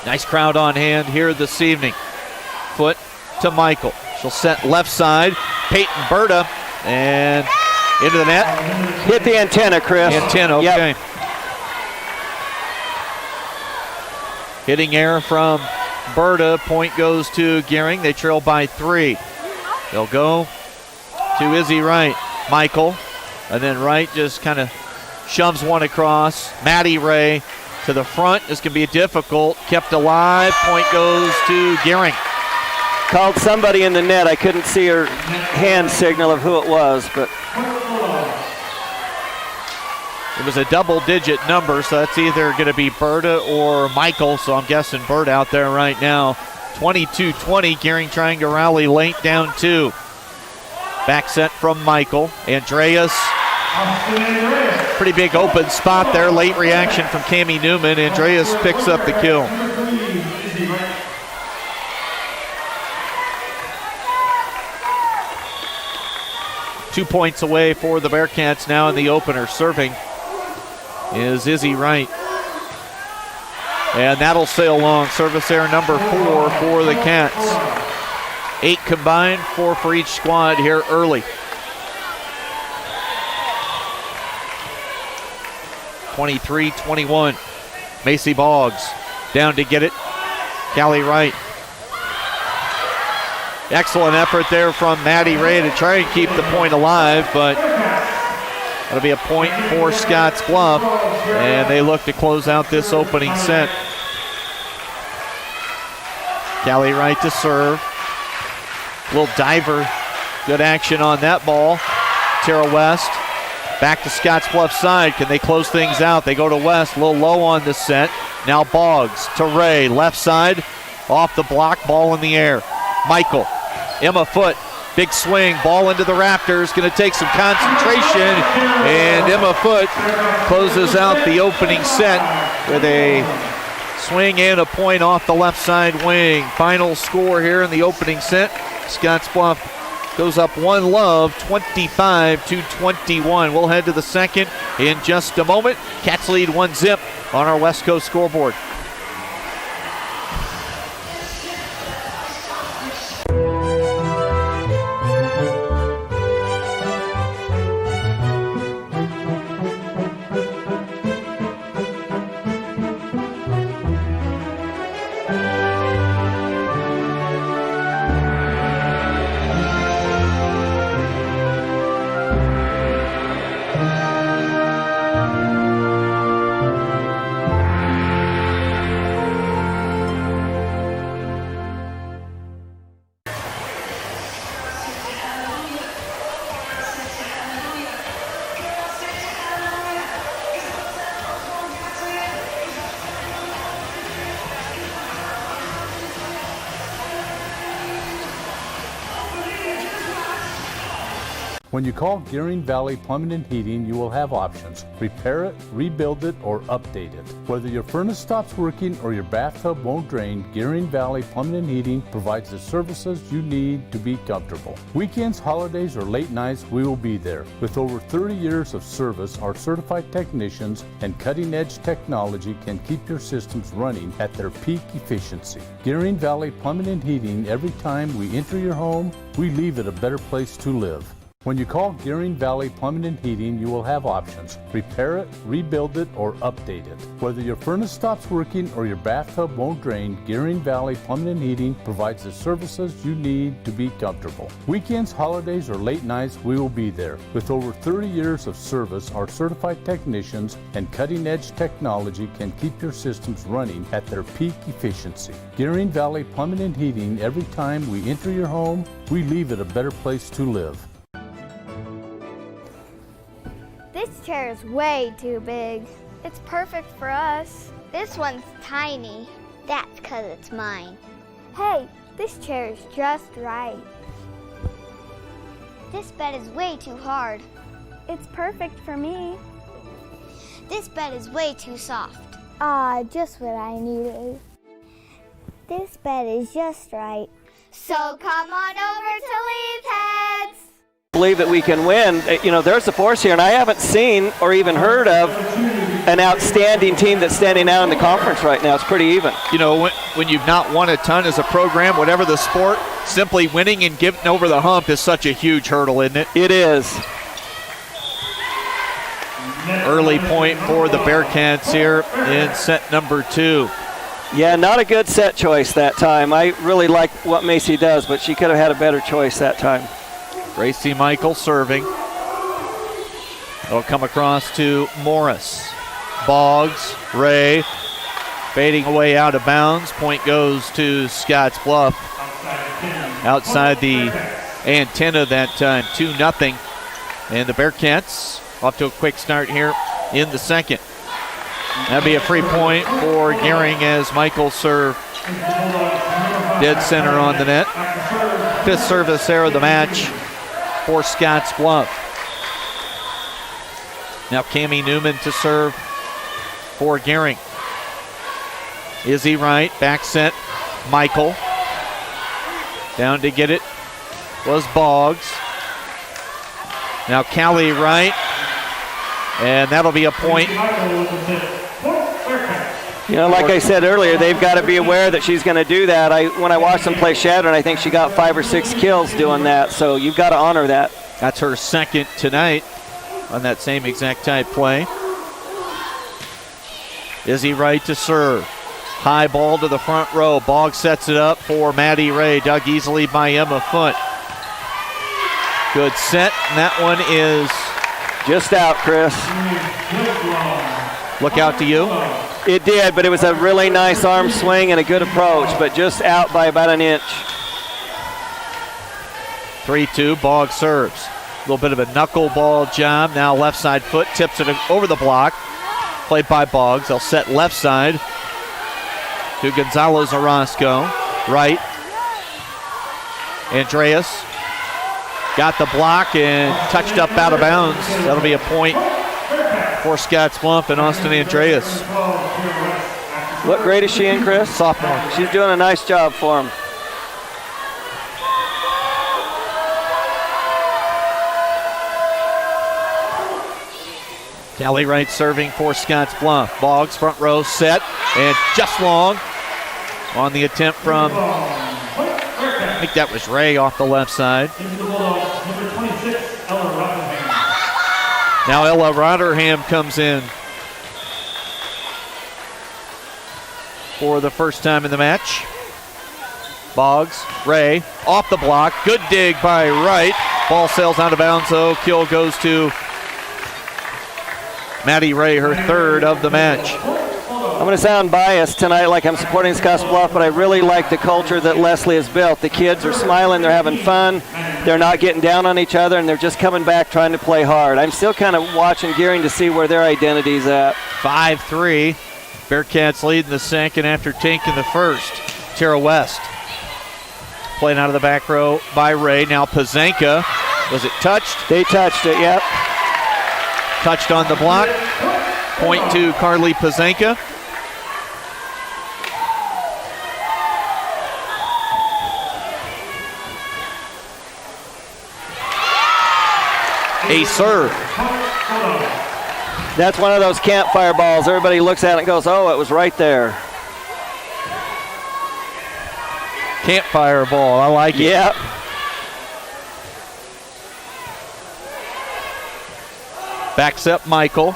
Nice crowd on hand here this evening. Foot to Michael. She'll set left side. Peyton Berta, and into the net. Hit the antenna, Chris. Antenna, okay. Yep. Hitting air from Berta. Point goes to Gering. They trail by 3. They'll go to Izzy Wright. Michael, and then Wright just kind of shoves one across. Maddie Ray to the front. This can be difficult. Kept alive. Point goes to Gering. Called somebody in the net. I couldn't see her hand signal of who it was, but it was a double-digit number, so that's either going to be Berta or Michael, so I'm guessing Berta out there right now. 22-20, Gering trying to rally late, down 2. Back set from Michael. Andreas, pretty big open spot there. Late reaction from Cammie Newman. Andreas picks up the kill. Two points away for the Bearcats now in the opener. Serving is Izzy Wright. And that'll sail long. Service error number 4 for the Cats. 8 combined, 4 for each squad here early. 23-21. Macy Boggs down to get it. Callie Wright. Excellent effort there from Maddie Ray to try and keep the point alive, but that'll be a point for Scottsbluff, and they look to close out this opening set. Callie Wright to serve. Little diver, good action on that ball. Tara West back to Scottsbluff side. Can they close things out? They go to West, a little low on the set. Now Boggs to Ray, left side, off the block, ball in the air. Michael, Emma Foote, big swing, ball into the Raptors, going to take some concentration, and Emma Foote closes out the opening set with a swing and a point off the left side wing. Final score here in the opening set. Scottsbluff goes up 1 love, 25-21. We'll head to the second in just a moment. Cats lead 1-0 on our West Coast scoreboard. When you call Gering Valley Plumbing and Heating, you will have options. Repair it, rebuild it, or update it. Whether your furnace stops working or your bathtub won't drain, Gering Valley Plumbing and Heating provides the services you need to be comfortable. Weekends, holidays, or late nights, we will be there. With over 30 years of service, our certified technicians and cutting-edge technology can keep your systems running at their peak efficiency. Gering Valley Plumbing and Heating, every time we enter your home, we leave it a better place to live. When you call Gering Valley Plumbing and Heating, you will have options. Repair it, rebuild it, or update it. Whether your furnace stops working or your bathtub won't drain, Gering Valley Plumbing and Heating provides the services you need to be comfortable. Weekends, holidays, or late nights, we will be there. With over 30 years of service, our certified technicians and cutting-edge technology can keep your systems running at their peak efficiency. Gering Valley Plumbing and Heating, every time we enter your home, we leave it a better place to live. This chair is way too big. It's perfect for us. This one's tiny. That's 'cause it's mine. Hey, this chair is just right. This bed is way too hard. It's perfect for me. This bed is way too soft. Just what I needed. This bed is just right. So come on over to Leeds Heads. Believe that we can win. You know, there's the force here, and I haven't seen or even heard of an outstanding team that's standing out in the conference right now. It's pretty even. You know, when you've not won a ton as a program, whatever the sport, simply winning and getting over the hump is such a huge hurdle, isn't it? It is. Early point for the Bearcats here in set number 2. Yeah, not a good set choice that time. I really like what Macy does, but she could have had a better choice that time. Gracie Michael serving. It'll come across to Morris. Boggs, Ray, fading away out of bounds. Point goes to Scottsbluff. Outside the antenna that time, 2-0. And the Bearcats off to a quick start here in the second. That'd be a free point for Gering as Michael serve dead center on the net. 5th service there of the match for Scottsbluff. Now Cammie Newman to serve for Gering. Izzy Wright, back set, Michael. Down to get it was Boggs. Now Callie Wright, and that'll be a point. You know, like I said earlier, they've got to be aware that she's going to do that. When I watched them play Shattern, I think she got 5 or 6 kills doing that, so you've got to honor that. That's her second tonight on that same exact type play. Izzy Wright to serve. High ball to the front row. Boggs sets it up for Maddie Ray. Dug easily by Emma Foote. Good set, and that one is just out, Chris. Look out to you. It did, but it was a really nice arm swing and a good approach, but just out by about an inch. 3-2, Boggs serves. A little bit of a knuckleball job. Now left side foot, tips it over the block. Played by Boggs. They'll set left side to Gonzalez Orozco. Right. Andreas got the block and touched up out of bounds. That'll be a point for Scottsbluff and Austin Andreas. What grade is she in, Chris? Sophomore. She's doing a nice job for him. Callie Wright serving for Scottsbluff. Boggs front row set and just long on the attempt from, I think that was Ray off the left side. Now Ella Rotherham comes in for the first time in the match. Boggs, Ray, off the block. Good dig by Wright. Ball sails out of bounds, though. Kill goes to Maddie Ray, her third of the match. I'm going to sound biased tonight like I'm supporting Scottsbluff, but I really like the culture that Leslie has built. The kids are smiling, they're having fun, they're not getting down on each other, and they're just coming back trying to play hard. I'm still kind of watching Gering to see where their identity's at. 5-3. Bearcats lead in the second after taking the first. Tara West playing out of the back row by Ray. Now Pazanka Was it touched? They touched it, yep. Touched on the block. Point to Carly Pazanka. A serve. That's one of those campfire balls. Everybody looks at it and goes, oh, it was right there. Campfire ball, I like it. Yep. Backs up Michael.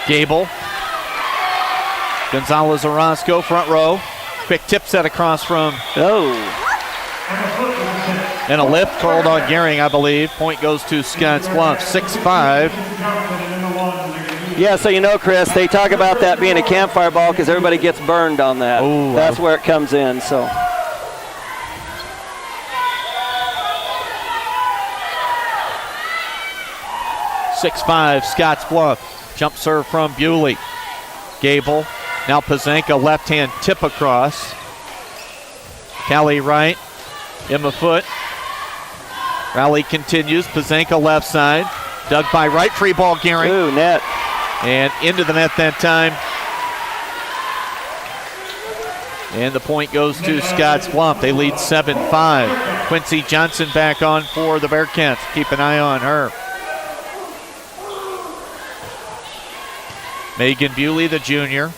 Gable. Gonzalez Orozco, front row. Quick tip set across from. Oh. And a lift called on Gering, I believe. Point goes to Scottsbluff, 6-5. Yeah, so you know, Chris, they talk about that being a campfire ball because everybody gets burned on that. Ooh, that's where it comes in, so. Scottsbluff. Jump serve from Bewley. Gable. Now Pazanka, left-hand tip across. Callie Wright. Emma Foote. Rally continues. Pazanka left side. Dug by right. Free ball, Gering. Ooh, net. And into the net that time. And the point goes to Scottsbluff. They lead 7-5. Quincy Johnson back on for the Bearcats. Keep an eye on her. Megan Bewley, the junior.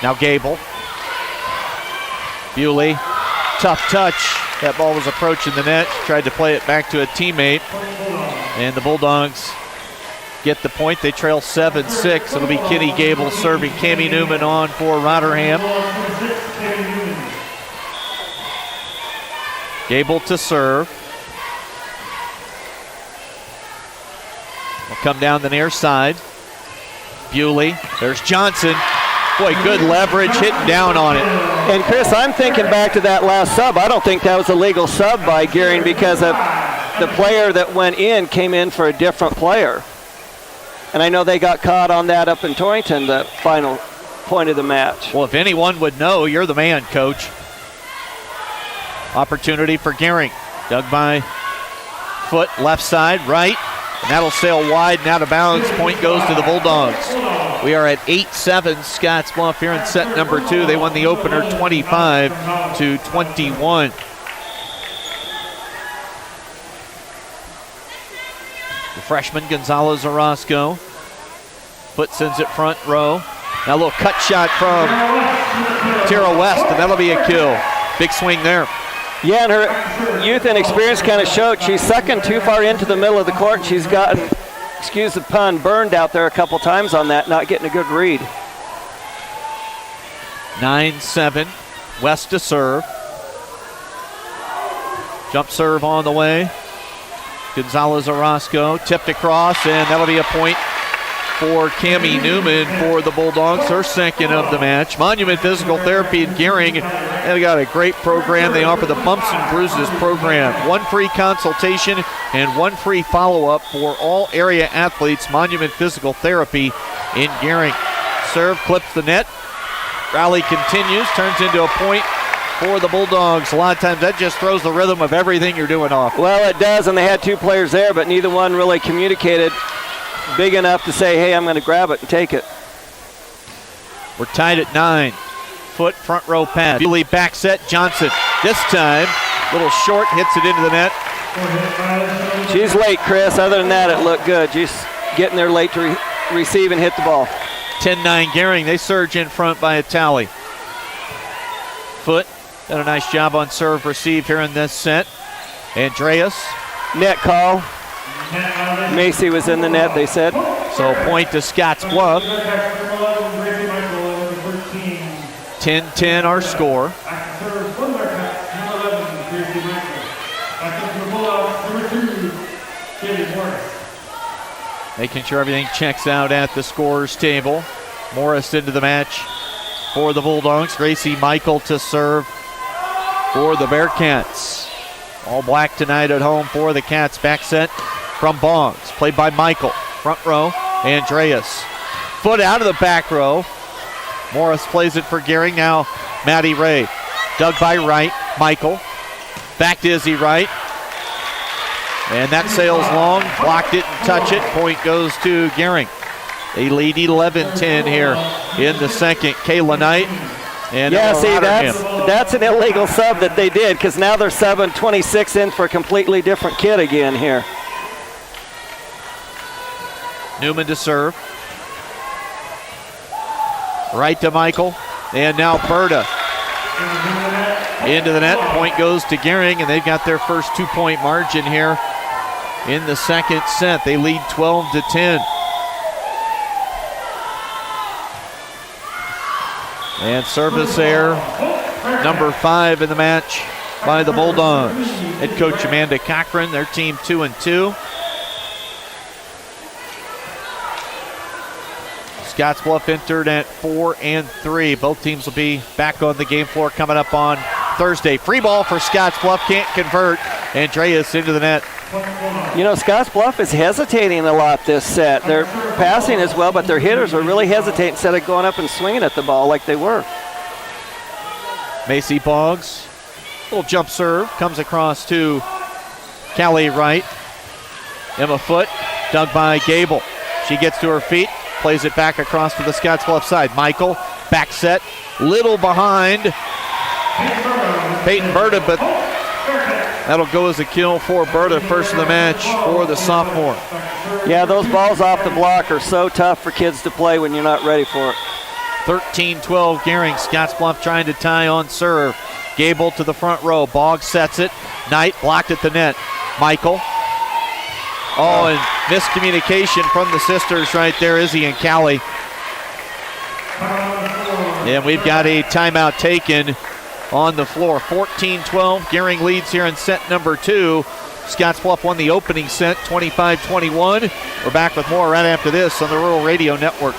Now Gable. Bewley, tough touch. That ball was approaching the net. She tried to play it back to a teammate. And the Bulldogs get the point. They trail 7-6. It'll be Kenny Gable serving. Cammie Newman on for Rotterdam. Gable to serve. Will come down the near side. Bewley. There's Johnson. Boy, good leverage, hitting down on it. And Chris, I'm thinking back to that last sub. I don't think that was a legal sub by Gering because of the player that went in came in for a different player. And I know they got caught on that up in Torrington, the final point of the match. Well, if anyone would know, you're the man, Coach. Opportunity for Gering. Dug by Foote, left side, right. And that'll sail wide and out of bounds. Point goes to the Bulldogs. We are at 8-7 Scottsbluff here in set number 2. They won the opener 25-21. The freshman Gonzalez Orozco. Foote sends it front row. Now a little cut shot from Tara West, and that'll be a kill. Big swing there. Yeah, and her youth and experience kind of showed. She's sucking too far into the middle of the court. She's gotten, excuse the pun, burned out there a couple times on that, not getting a good read. 9-7. West to serve. Jump serve on the way. Gonzalez Orozco tipped across, and that'll be a point for Cammie Newman for the Bulldogs, her second of the match. Monument Physical Therapy in Gering. They got a great program. They offer the Bumps and Bruises program. One free consultation and one free follow-up for all area athletes. Monument Physical Therapy in Gering. Serve clips the net. Rally continues, turns into a point for the Bulldogs. A lot of times that just throws the rhythm of everything you're doing off. Well, it does, and they had two players there, but neither one really communicated big enough to say, hey, I'm going to grab it and take it. We're tied at 9. Foote, front row pass. Bewley back set. Johnson. This time, little short, hits it into the net. She's late, Chris. Other than that, it looked good. She's getting there late to receive and hit the ball. 10-9 Gering. They surge in front by a tally. Foote done a nice job on serve receive here in this set. Andreas. Net call. Macy was in the net, they said. So point to Scottsbluff. 10-10 our score. Making sure everything checks out at the scorer's table. Morris into the match for the Bulldogs. Gracie Michael to serve for the Bearcats. All black tonight at home for the Cats. Back set from Boggs. Played by Michael. Front row, Andreas. Foote out of the back row. Morris plays it for Gering. Now Maddie Ray. Dug by right. Michael. Back to Izzy Wright. And that sails long. Blocked it and touch it. Point goes to Gering. They lead 11-10 here in the second. Kayla Knight. And yeah, see, that's an illegal sub that they did, because now they're subbing 26 in for a completely different kid again here. Newman to serve. Right to Michael. And now Berta. Into the net. Point goes to Gering, and they've got their first 2-point margin here in the second set. They lead 12-10. And service error, number 5 in the match by the Bulldogs. Head coach Amanda Cochran, their team 2-2. Scottsbluff entered at 4-3. Both teams will be back on the game floor coming up on Thursday. Free ball for Scottsbluff, can't convert. Andreas into the net. You know, Scottsbluff is hesitating a lot this set. They're passing as well, but their hitters are really hesitating instead of going up and swinging at the ball like they were. Macy Boggs, little jump serve, comes across to Callie Wright. Emma Foote, dug by Gable. She gets to her feet, plays it back across to the Scottsbluff side. Michael, back set, little behind Peyton Berta, but that'll go as a kill for Berta, first of the match for the sophomore. Yeah, those balls off the block are so tough for kids to play when you're not ready for it. 13-12 Gering. Scottsbluff trying to tie on serve. Gable to the front row. Boggs sets it. Knight blocked at the net. Michael. Oh, and miscommunication from the sisters right there, Izzy and Callie. And we've got a timeout taken on the floor. 14-12. Gering leads here in set number 2. Scottsbluff won the opening set 25-21. We're back with more right after this on the Rural Radio Network.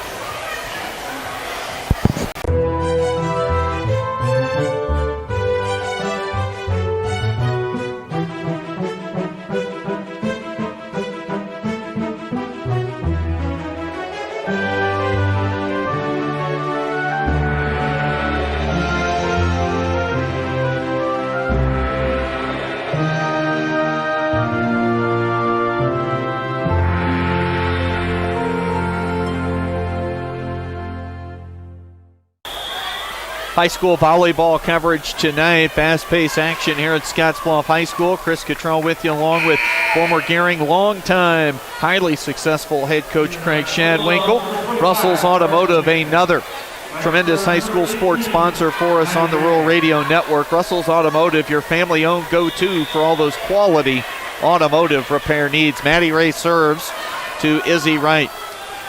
High school volleyball coverage tonight. Fast-paced action here at Scottsbluff High School. Chris Cottrell with you, along with former Gering longtime, highly successful head coach Craig Shadwinkle. Russell's Automotive, another tremendous high school sports sponsor for us on the Rural Radio Network. Russell's Automotive, your family-owned go-to for all those quality automotive repair needs. Maddie Ray serves to Izzy Wright.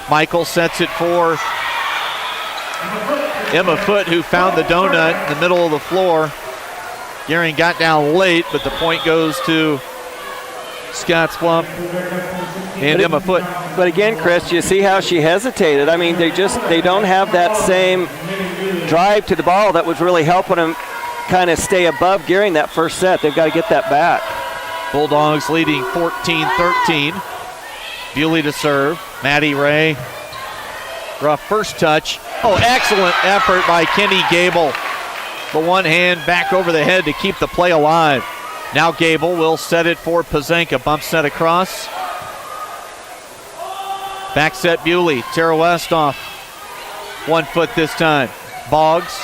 Michael sets it for Emma Foote, who found the donut in the middle of the floor. Gering got down late, but the point goes to Scottsbluff and Emma Foote. But again, Chris, you see how she hesitated. I mean, they don't have that same drive to the ball that was really helping them kind of stay above Gering that first set. They've got to get that back. Bulldogs leading 14-13. Bewley to serve. Maddie Ray. Rough first touch. Oh, excellent effort by Kenny Gable. The one hand back over the head to keep the play alive. Now Gable will set it for Pazenka. Bump set across. Back set Bewley. Tara Westhoff. 1 foot this time. Boggs.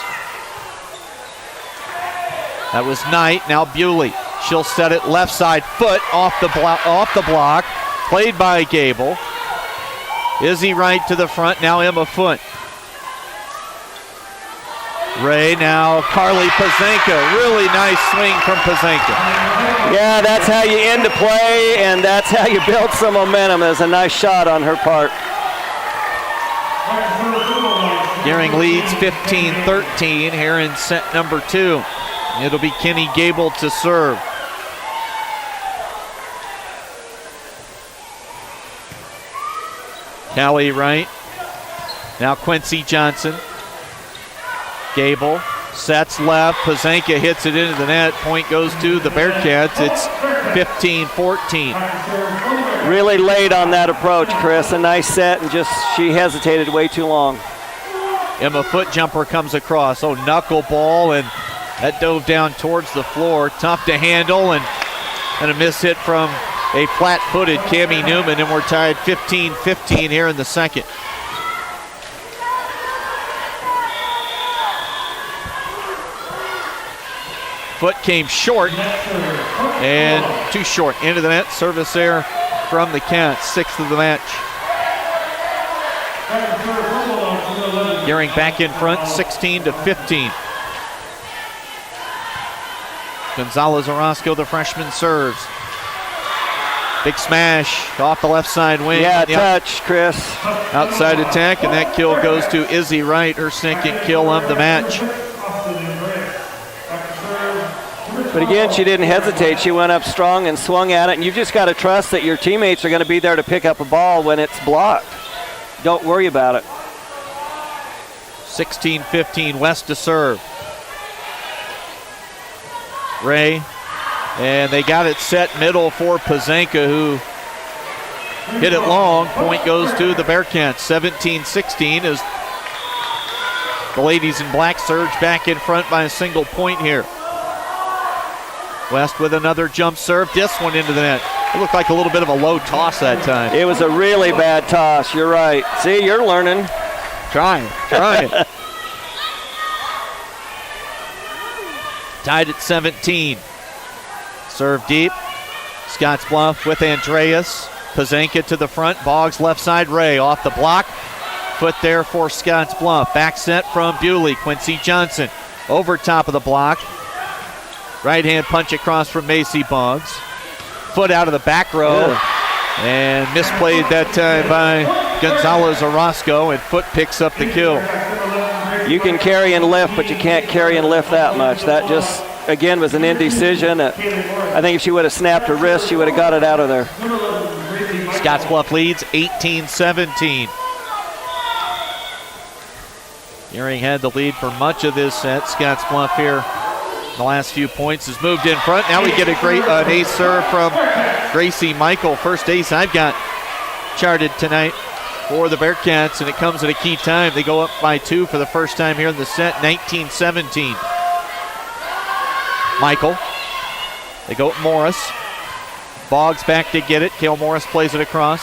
That was Knight. Now Bewley. She'll set it left side. Foot off the block. Played by Gable. Izzy Wright to the front. Now Emma Foote. Ray, now Carly Pazenka. Really nice swing from Pazenka. Yeah, that's how you end a play, and that's how you build some momentum. There's a nice shot on her part. Gering leads 15-13 here in set number 2. It'll be Kenny Gable to serve. Callie Wright. Now Quincy Johnson. Gable sets left. Pazenka hits it into the net. Point goes to the Bearcats. It's 15-14. Really late on that approach, Chris. A nice set, and just she hesitated way too long. Emma Foote jumper comes across. Oh, knuckleball, and That dove down towards the floor. Tough to handle, and a miss hit from a flat-footed Cammie Newman, and we're tied 15-15 here in the second. Foot came short, and too short. Into the net, service there from the Cats, 6th of the match. Gering back in front, 16-15. Gonzalez Orozco, the freshman, serves. Big smash off the left side wing. Yeah, touch, Chris. Outside attack, and that kill goes to Izzy Wright, her second kill of the match. But again, she didn't hesitate. She went up strong and swung at it, and you've just got to trust that your teammates are going to be there to pick up a ball when it's blocked. Don't worry about it. 16-15, West to serve. Ray, and they got it set middle for Pazanka, who hit it long. Point goes to the Bearcats. 17-16 as the ladies in black surge back in front by a single point here. West with another jump serve. This one into the net. It looked like a little bit of a low toss that time. It was a really bad toss. You're right. See, you're learning. Trying. Tied at 17. Serve deep. Scottsbluff with Andreas. Pazanka to the front. Boggs left side. Ray off the block. Foot there for Scottsbluff. Back set from Bewley. Quincy Johnson over top of the block. Right hand punch across from Macy Boggs. Foot out of the back row. And misplayed that time by Gonzalez Orozco, and Foot picks up the kill. You can carry and lift, but you can't carry and lift that much. That just, again, was an indecision. I think if she would have snapped her wrist, she would have got it out of there. Scottsbluff leads 18-17. Gering had the lead for much of this set. Scottsbluff here the last few points has moved in front. Now we get a great ace serve from Gracie Michael. First ace I've got charted tonight for the Bearcats, and it comes at a key time. They go up by 2 for the first time here in the set, 19-17. Michael. They go with Morris. Boggs back to get it. Kale Morris plays it across.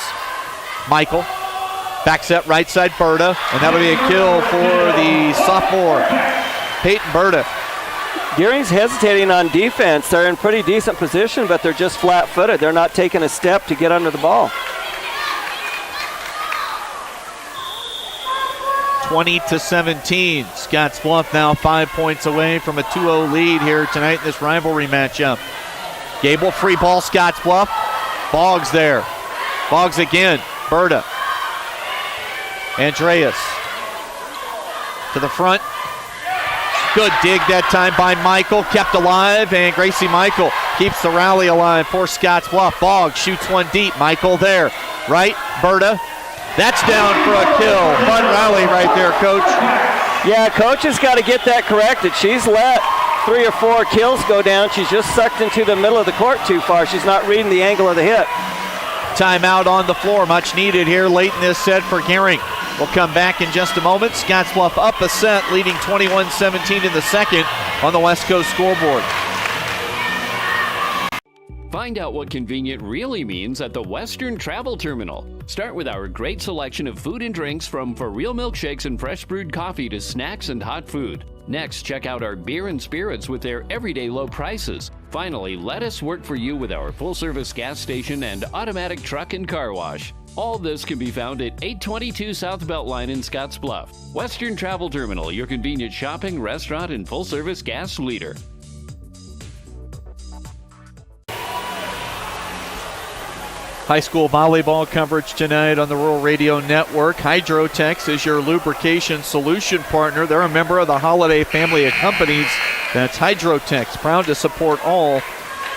Michael. Back set right side, Berta, and that'll be a kill for the sophomore, Peyton Berta. Gering's hesitating on defense. They're in pretty decent position, but they're just flat-footed. They're not taking a step to get under the ball. 20-17. Scottsbluff now 5 points away from a 2-0 lead here tonight in this rivalry matchup. Gable, free ball, Scottsbluff. Boggs there. Boggs again. Berta. Andreas. To the front. Good dig that time by Michael. Kept alive, and Gracie Michael keeps the rally alive for Scottsbluff. Boggs shoots one deep. Michael there. Right. Berta. That's down for a kill. Fun rally right there, Coach. Yeah, Coach has got to get that corrected. She's let 3 or 4 kills go down. She's just sucked into the middle of the court too far. She's not reading the angle of the hit. Timeout on the floor. Much needed here late in this set for Gering. We'll come back in just a moment. Scottsbluff up a set, leading 21-17 in the second on the West Coast scoreboard. Find out what convenient really means at the Western Travel Terminal. Start with our great selection of food and drinks, from for real milkshakes and fresh brewed coffee to snacks and hot food. Next, check out our beer and spirits with their everyday low prices. Finally, let us work for you with our full-service gas station and automatic truck and car wash. All this can be found at 822 South Beltline in Scottsbluff. Western Travel Terminal, your convenient shopping, restaurant, and full-service gas leader. High school volleyball coverage tonight on the Rural Radio Network. Hydrotex is your lubrication solution partner. They're a member of the Holiday family of companies. That's Hydrotex, proud to support all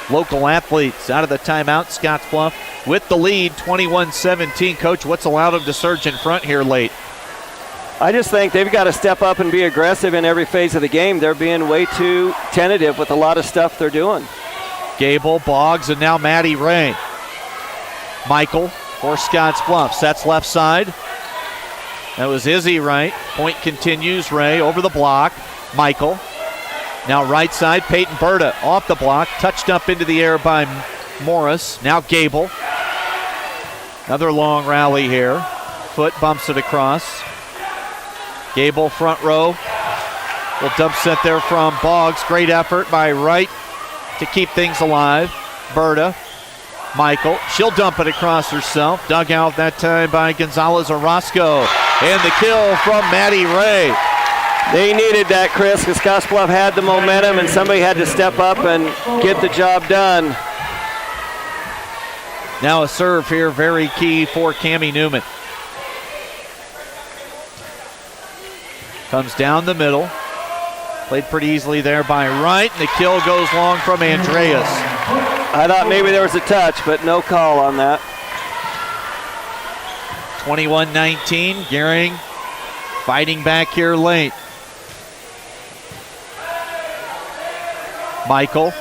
local athletes. Out of the timeout, Scottsbluff with the lead, 21-17. Coach, what's allowed them to surge in front here late? I just think they've got to step up and be aggressive in every phase of the game. They're being way too tentative with a lot of stuff they're doing. Gable, Boggs, and now Maddie Ray. Michael for Scottsbluff. Sets left side. That was Izzy Wright. Point continues. Ray over the block. Michael. Now right side, Peyton Berta off the block, touched up into the air by Morris. Now Gable. Another long rally here. Foot bumps it across. Gable front row. Little dump set there from Boggs. Great effort by Wright to keep things alive. Berta. Michael. She'll dump it across herself. Dug out that time by Gonzalez Orozco. And the kill from Maddie Ray. They needed that, Chris, because Scottsbluff had the momentum and somebody had to step up and get the job done. Now a serve here, very key for Cammie Newman. Comes down the middle. Played pretty easily there by Wright, and the kill goes long from Andreas. I thought maybe there was a touch, but no call on that. 21-19, Gering fighting back here late. Michael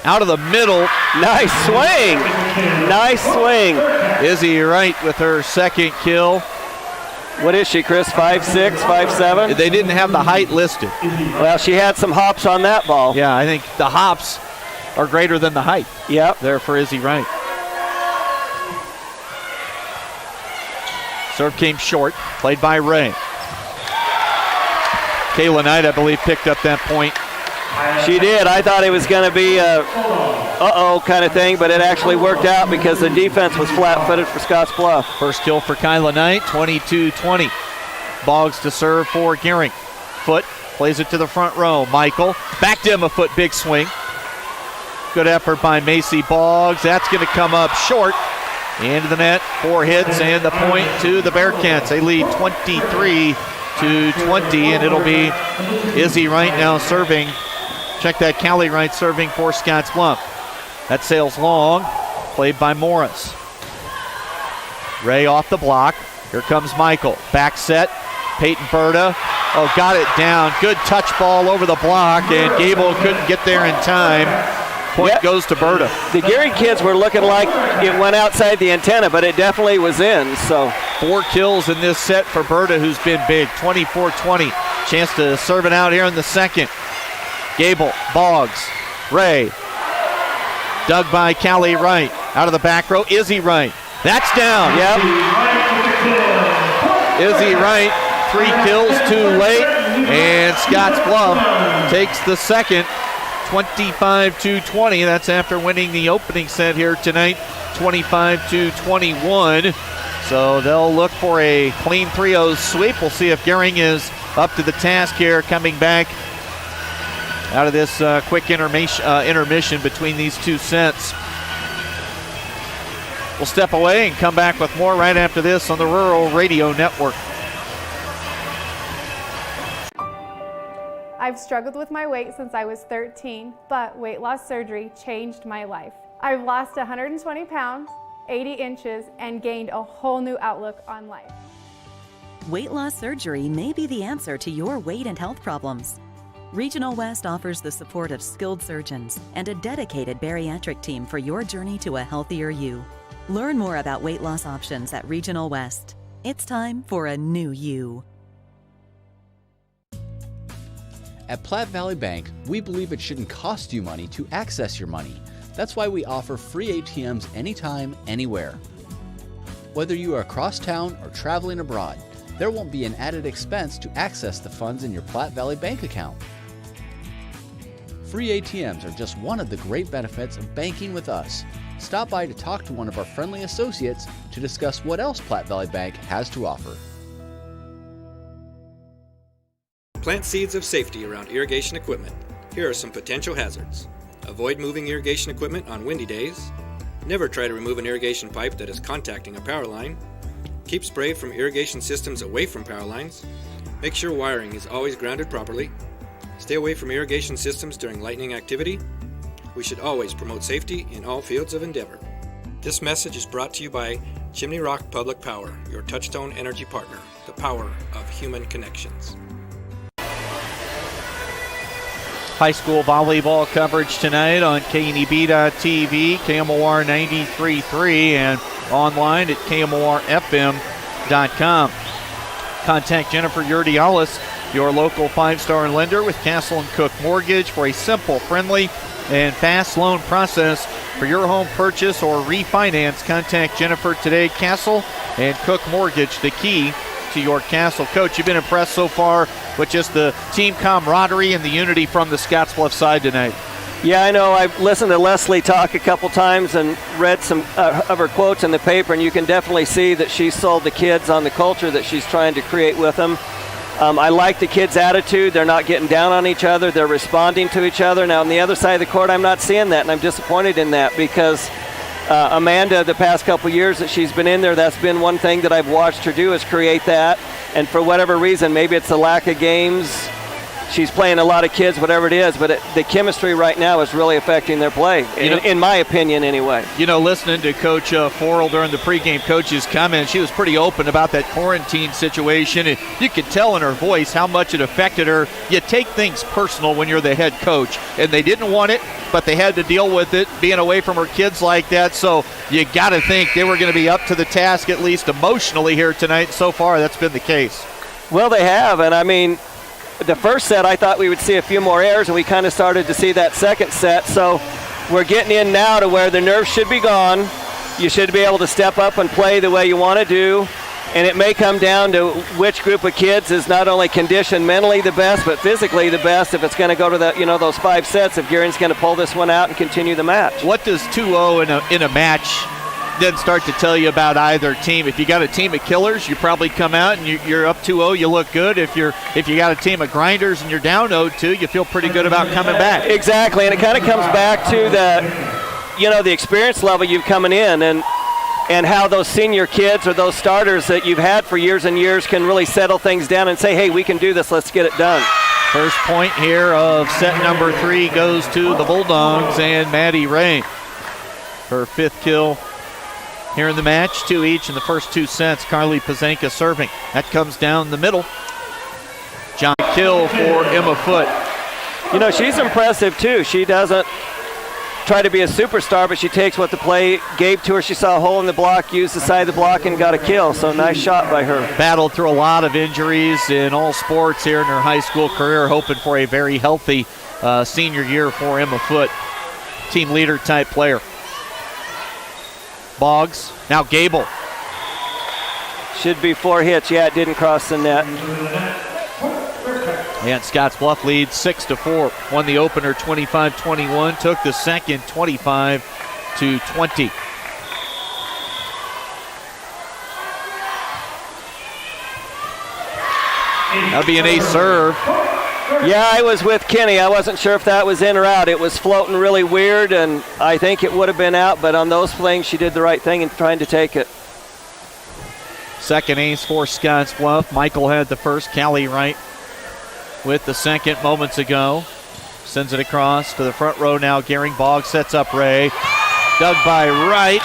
out of the middle. Nice swing. Nice swing. Izzy Wright with her second kill. What is she, Chris? 5'6", 5'7"? They didn't have the height listed. Well, she had some hops on that ball. Yeah, I think the hops are greater than the height. Yep. There for Izzy Wright. Serve came short, played by Ray. Kayla Knight, I believe, picked up that point. She did. I thought it was going to be a uh-oh kind of thing, but it actually worked out because the defense was flat-footed for Scottsbluff. First kill for Kyla Knight, 22-20. Boggs to serve for Gering. Foot plays it to the front row. Michael, back to him a foot, big swing. Good effort by Macy Boggs. That's going to come up short. Into the net, 4 hits, and the point to the Bearcats. They lead 23-20, and it'll be Izzy Wright now serving. Check that, Callie Wright serving for Scottsbluff. That sails long, played by Morris. Ray off the block. Here comes Michael. Back set, Peyton Berta. Oh, got it down. Good touch ball over the block, and Gable couldn't get there in time. Point goes to Berta. The Gering kids were looking like it went outside the antenna, but it definitely was in. So 4 kills in this set for Berta, who's been big. 24-20. Chance to serve it out here in the second. Gable, Boggs, Ray. Dug by Callie Wright. Out of the back row, Izzy Wright. That's down. Yep. Izzy Wright, 3 kills too late. And Scottsbluff takes the second. 25-20. That's after winning the opening set here tonight, 25-21. So they'll look for a clean 3-0 sweep. We'll see if Gering is up to the task here, coming back out of this quick intermission between these two sets. We'll step away and come back with more right after this on the Rural Radio Network. I've struggled with my weight since I was 13, but weight loss surgery changed my life. I've lost 120 pounds, 80 inches, and gained a whole new outlook on life. Weight loss surgery may be the answer to your weight and health problems. Regional West offers the support of skilled surgeons and a dedicated bariatric team for your journey to a healthier you. Learn more about weight loss options at Regional West. It's time for a new you. At Platte Valley Bank, we believe it shouldn't cost you money to access your money. That's why we offer free ATMs anytime, anywhere. Whether you are across town or traveling abroad, there won't be an added expense to access the funds in your Platte Valley Bank account. Free ATMs are just one of the great benefits of banking with us. Stop by to talk to one of our friendly associates to discuss what else Platte Valley Bank has to offer. Plant seeds of safety around irrigation equipment. Here are some potential hazards. Avoid moving irrigation equipment on windy days. Never try to remove an irrigation pipe that is contacting a power line. Keep spray from irrigation systems away from power lines. Make sure wiring is always grounded properly. Stay away from irrigation systems during lightning activity. We should always promote safety in all fields of endeavor. This message is brought to you by Chimney Rock Public Power, your touchstone energy partner, the power of human connections. High school volleyball coverage tonight on KNEB.TV, KMOR 93.3, and online at KMORFM.com. Contact Jennifer Urdialis your local 5-star lender with Castle and Cook Mortgage for a simple, friendly, and fast loan process for your home purchase or refinance. Contact Jennifer today. Castle and Cook Mortgage, the key to your Castle. Coach, you've been impressed so far with just the team camaraderie and the unity from the Scottsbluff side tonight. Yeah, I know. I've listened to Leslie talk a couple times and read some of her quotes in the paper, and you can definitely see that she sold the kids on the culture that she's trying to create with them. I like the kids' attitude. They're not getting down on each other. They're responding to each other. Now, on the other side of the court, I'm not seeing that, and I'm disappointed in that because Amanda, the past couple years that she's been in there, that's been one thing that I've watched her do is create that. And for whatever reason, maybe it's the lack of games, she's playing a lot of kids, whatever it is, but the chemistry right now is really affecting their play, in my opinion anyway. You know, listening to Coach Forrell during the pregame coach's comments, she was pretty open about that quarantine situation, and you could tell in her voice how much it affected her. You take things personal when you're the head coach, and they didn't want it, but they had to deal with it, being away from her kids like that, so you got to think they were going to be up to the task, at least emotionally, here tonight. So far, that's been the case. Well, they have, and I mean, the first set, I thought we would see a few more errors, and we kind of started to see that second set. So we're getting in now to where the nerves should be gone. You should be able to step up and play the way you want to do. And it may come down to which group of kids is not only conditioned mentally the best, but physically the best if it's going to go to those 5 sets, if Gering's going to pull this one out and continue the match. What does 2-0 in a match then start to tell you about either team? If you got a team of killers, you probably come out and you're up 2-0, you look good. If you got a team of grinders and you're down 0-2, you feel pretty good about coming back. Exactly, and it kind of comes back to the experience level you've coming in and how those senior kids or those starters that you've had for years and years can really settle things down and say, hey, we can do this, let's get it done. First point here of set number 3 goes to the Bulldogs and Maddie Ray. Her 5th kill here in the match, 2 each in the first 2 sets. Carly Pazanka serving. That comes down the middle. John kill for Emma Foote. You know, she's impressive too. She doesn't try to be a superstar, but she takes what the play gave to her. She saw a hole in the block, used the side of the block, and got a kill. So nice shot by her. Battled through a lot of injuries in all sports here in her high school career, hoping for a very healthy senior year for Emma Foote. Team leader type player. Boggs, now Gable. Should be 4 hits. Yeah, it didn't cross the net. And Scottsbluff leads 6-4. Won the opener 25-21. Took the second 25-20. That'll be an ace serve. Yeah, I was with Kenny. I wasn't sure if that was in or out. It was floating really weird, and I think it would have been out, but on those flings, she did the right thing in trying to take it. Second ace for Scottsbluff. Michael had the first. Callie Wright with the second moments ago. Sends it across to the front row now. Gering. Boggs sets up Ray. Dug by Wright.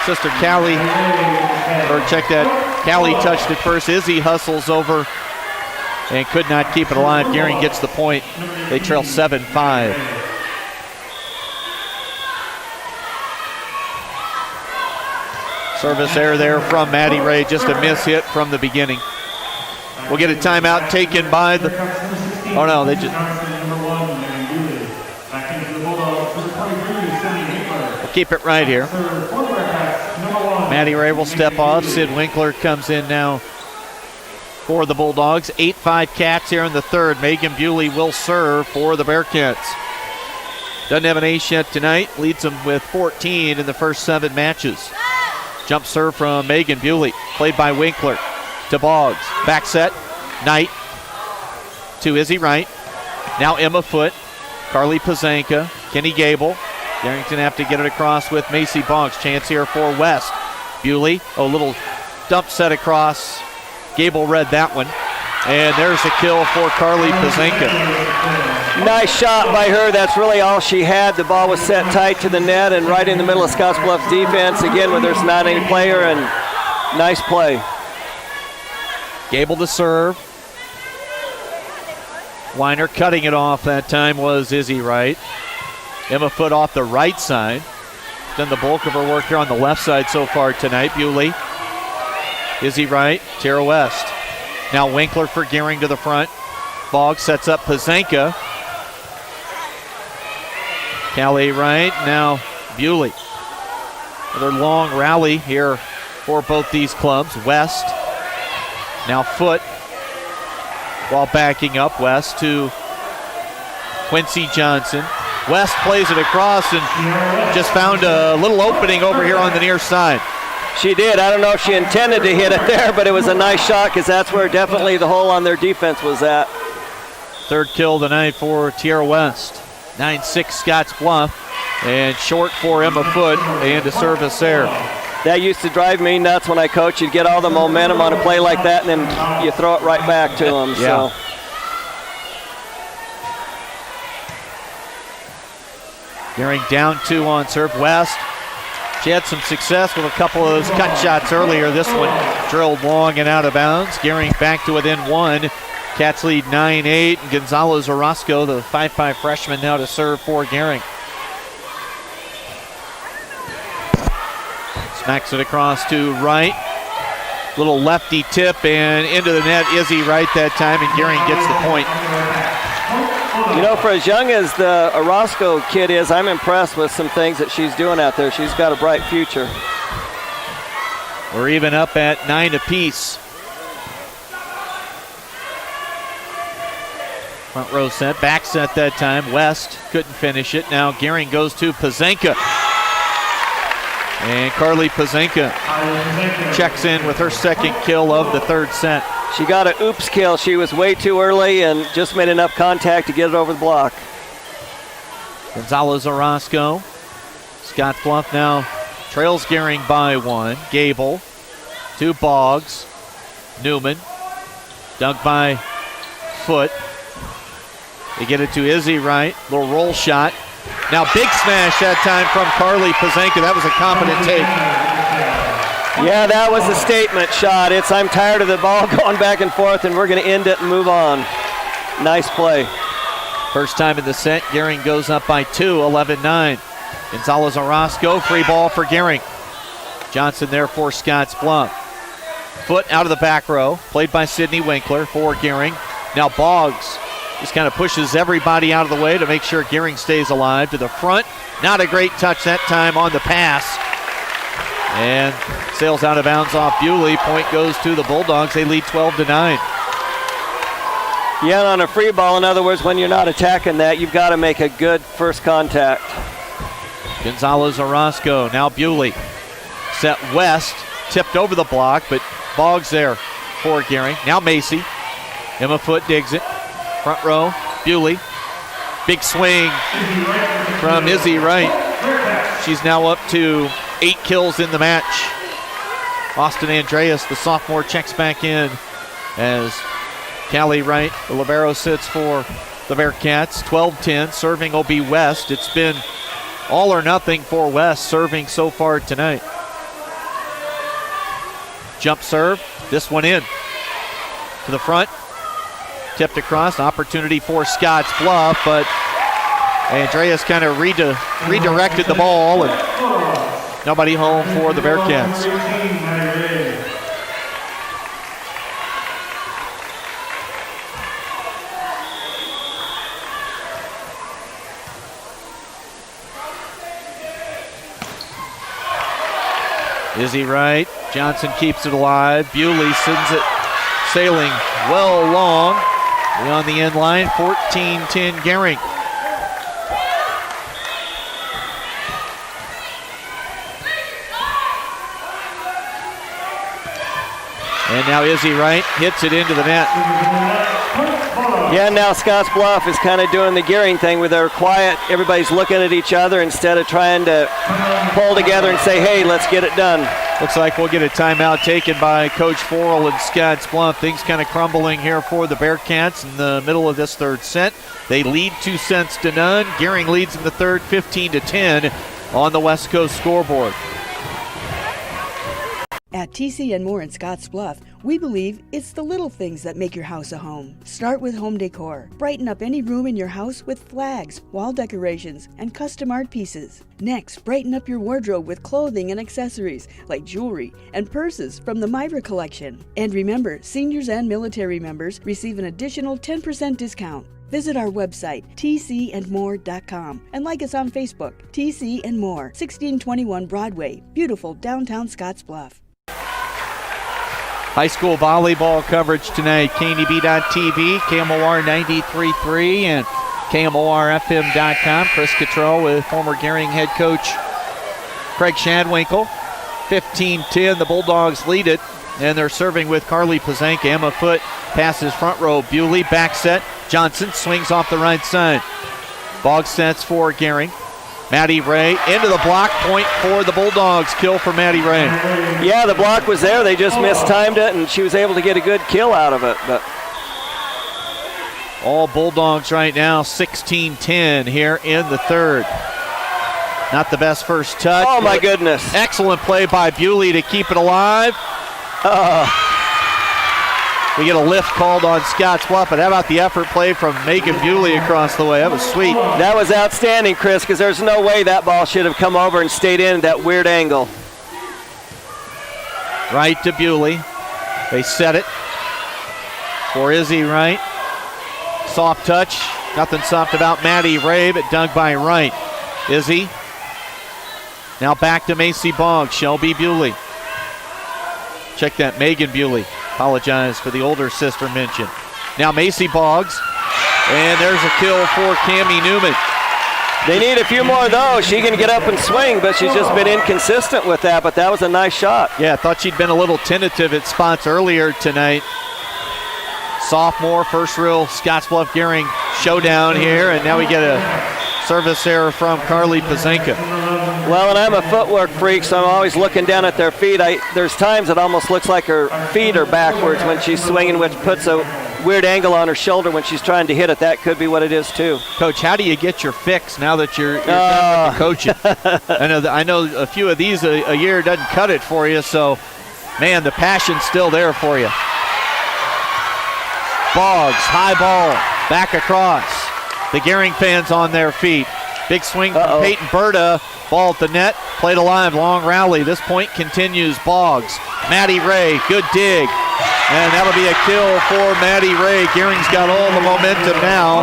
Sister Callie, or check that. Callie touched it first. Izzy hustles over and could not keep it alive. Gering gets the point. They trail 7-5. Service error there from Maddie Ray. Just a miss hit from the beginning. We'll get a timeout taken by the... Oh, no, they just... We'll keep it right here. Maddie Ray will step off. Sid Winkler comes in now for the Bulldogs. 8-5 Cats here in the third. Megan Bewley will serve for the Bearcats. Doesn't have an ace yet tonight. Leads them with 14 in the first 7 matches. Jump serve from Megan Bewley. Played by Winkler to Boggs. Back set. Knight to Izzy Wright. Now Emma Foote. Carly Pazanka. Kenny Gable. Darrington have to get it across with Macy Boggs. Chance here for West. Bewley. A little dump set across. Gable read that one. And there's a kill for Carly Pazanka. Nice shot by her. That's really all she had. The ball was set tight to the net and right in the middle of Scottsbluff's defense. Again, where there's not any player, and nice play. Gable to serve. Weiner cutting it off that time was Izzy Wright. Emma Foote off the right side. Done the bulk of her work here on the left side so far tonight. Bewley. Izzy Wright. Tara West. Now Winkler for Gering to the front. Boggs sets up Pazanka. Callie Wright, now Bewley. Another long rally here for both these clubs. West, now Foot, while backing up. West to Quincy Johnson. West plays it across and just found a little opening over here on the near side. She did. I don't know if she intended to hit it there, but it was a nice shot because that's where definitely the hole on their defense was at. Third kill tonight for Tierra West. 9-6 Scottsbluff, and short for Emma Foot, and a service there. That used to drive me nuts when I coached. You'd get all the momentum on a play like that, and then you throw it right back to them. Yeah. So. Gering down 2 on serve. West, she had some success with a couple of those cut shots earlier. This one drilled long and out of bounds. Gering back to within 1. Cats lead 9-8. Gonzalez Orozco, the 5'5 freshman, now to serve for Gering. Smacks it across to Wright. Little lefty tip and into the net. Izzy Wright that time, and Gering gets the point. You know, for as young as the Orozco kid is, I'm impressed with some things that she's doing out there. She's got a bright future. We're even up at 9 apiece. Front row set, back set that time. West couldn't finish it. Now Gering goes to Pazanka. And Carly Pazanka checks in with her second kill of the third set. She got an oops kill. She was way too early and just made enough contact to get it over the block. Gonzalez Orozco. Scottsbluff now trails Gering by 1. Gable to Boggs. Newman. Dunked by Foot. They get it to Izzy Wright. Little roll shot. Now big smash that time from Carly Pazanka. That was a competent take. Yeah, that was a statement shot. It's I'm tired of the ball going back and forth, and we're going to end it and move on. Nice play. First time in the set, Gering goes up by 2, 11-9. Gonzalez Orozco, free ball for Gering. Johnson there for Scottsbluff. Foot out of the back row, played by Sydney Winkler for Gering. Now Boggs just kind of pushes everybody out of the way to make sure Gering stays alive. To the front, not a great touch that time on the pass. And sails out of bounds off Bewley. Point goes to the Bulldogs. They lead 12-9. Yeah, and on a free ball, in other words, when you're not attacking that, you've got to make a good first contact. Gonzalez Orozco, now Bewley. Set West, tipped over the block, but Boggs there for Gering. Now Macy. Emma Foot digs it. Front row, Bewley. Big swing from Izzy Wright. She's now up to 8 kills in the match. Austin Andreas, the sophomore, checks back in as Callie Wright, the libero, sits for the Bearcats. 12-10, serving will be West. It's been all or nothing for West serving so far tonight. Jump serve, this one in. To the front, tipped across, opportunity for Scottsbluff, but Andreas kind of redirected the ball, and nobody home for the Bearcats. Izzy Wright, Johnson keeps it alive. Bewley sends it sailing well long. On the end line, 14-10 Gering. And now Izzy Wright hits it into the net. Yeah, now Scottsbluff is kind of doing the Gering thing where they're quiet. Everybody's looking at each other instead of trying to pull together and say, hey, let's get it done. Looks like we'll get a timeout taken by Coach Forrell and Scottsbluff. Things kind of crumbling here for the Bearcats in the middle of this third set. They lead 2-0. Gering leads in the third 15-10 on the West Coast scoreboard. At TC and More in Scottsbluff, we believe it's the little things that make your house a home. Start with home decor. Brighten up any room in your house with flags, wall decorations, and custom art pieces. Next, brighten up your wardrobe with clothing and accessories like jewelry and purses from the Myra collection. And remember, seniors and military members receive an additional 10% discount. Visit our website, tcandmore.com, and like us on Facebook, TC and More, 1621 Broadway, beautiful downtown Scottsbluff. High school volleyball coverage tonight, KNEB.TV, KMOR 93.3, and KMORFM.com. Chris Cottrell with former Gering head coach Craig Shadwinkle. 15-10, the Bulldogs lead it, and they're serving with Carly Pazanka. Emma Foote passes front row. Bewley back set. Johnson swings off the right side. Boggs sets for Gering. Maddie Ray into the block, point for the Bulldogs. Kill for Maddie Ray. Yeah, the block was there. They just mistimed it, and she was able to get a good kill out of it. But all Bulldogs right now, 16-10 here in the third. Not the best first touch. Oh, my goodness. Excellent play by Bewley to keep it alive. We get a lift called on Scottsbluff, but how about the effort play from Megan Bewley across the way? That was sweet. That was outstanding, Chris, because there's no way that ball should have come over and stayed in that weird angle. Right to Bewley. They set it for Izzy Wright. Soft touch. Nothing soft about Maddie Ray, but dug by Wright. Izzy. Now back to Macy Boggs. Shelby Bewley. Check that, Megan Bewley. Apologize for the older sister mention. Now Macy Boggs, and there's a kill for Cammie Newman. They need a few more of those. She can get up and swing, but she's just been inconsistent with that, but that was a nice shot. Yeah, I thought she'd been a little tentative at spots earlier tonight. Sophomore, first real Scottsbluff Gering showdown here, and now we get a service error from Carly Pazanka. Well, and I'm a footwork freak, so I'm always looking down at their feet. There's times it almost looks like her feet are backwards when she's swinging, which puts a weird angle on her shoulder when she's trying to hit it. That could be what it is, too. Coach, how do you get your fix now that you're done with the coaching? I know a few of these a year doesn't cut it for you, so, man, the passion's still there for you. Boggs, high ball, back across. The Gering fans on their feet. Big swing from Peyton Berta. Ball at the net, played alive, long rally. This point continues. Boggs, Maddie Ray, good dig. And that'll be a kill for Maddie Ray. Gering's got all the momentum now.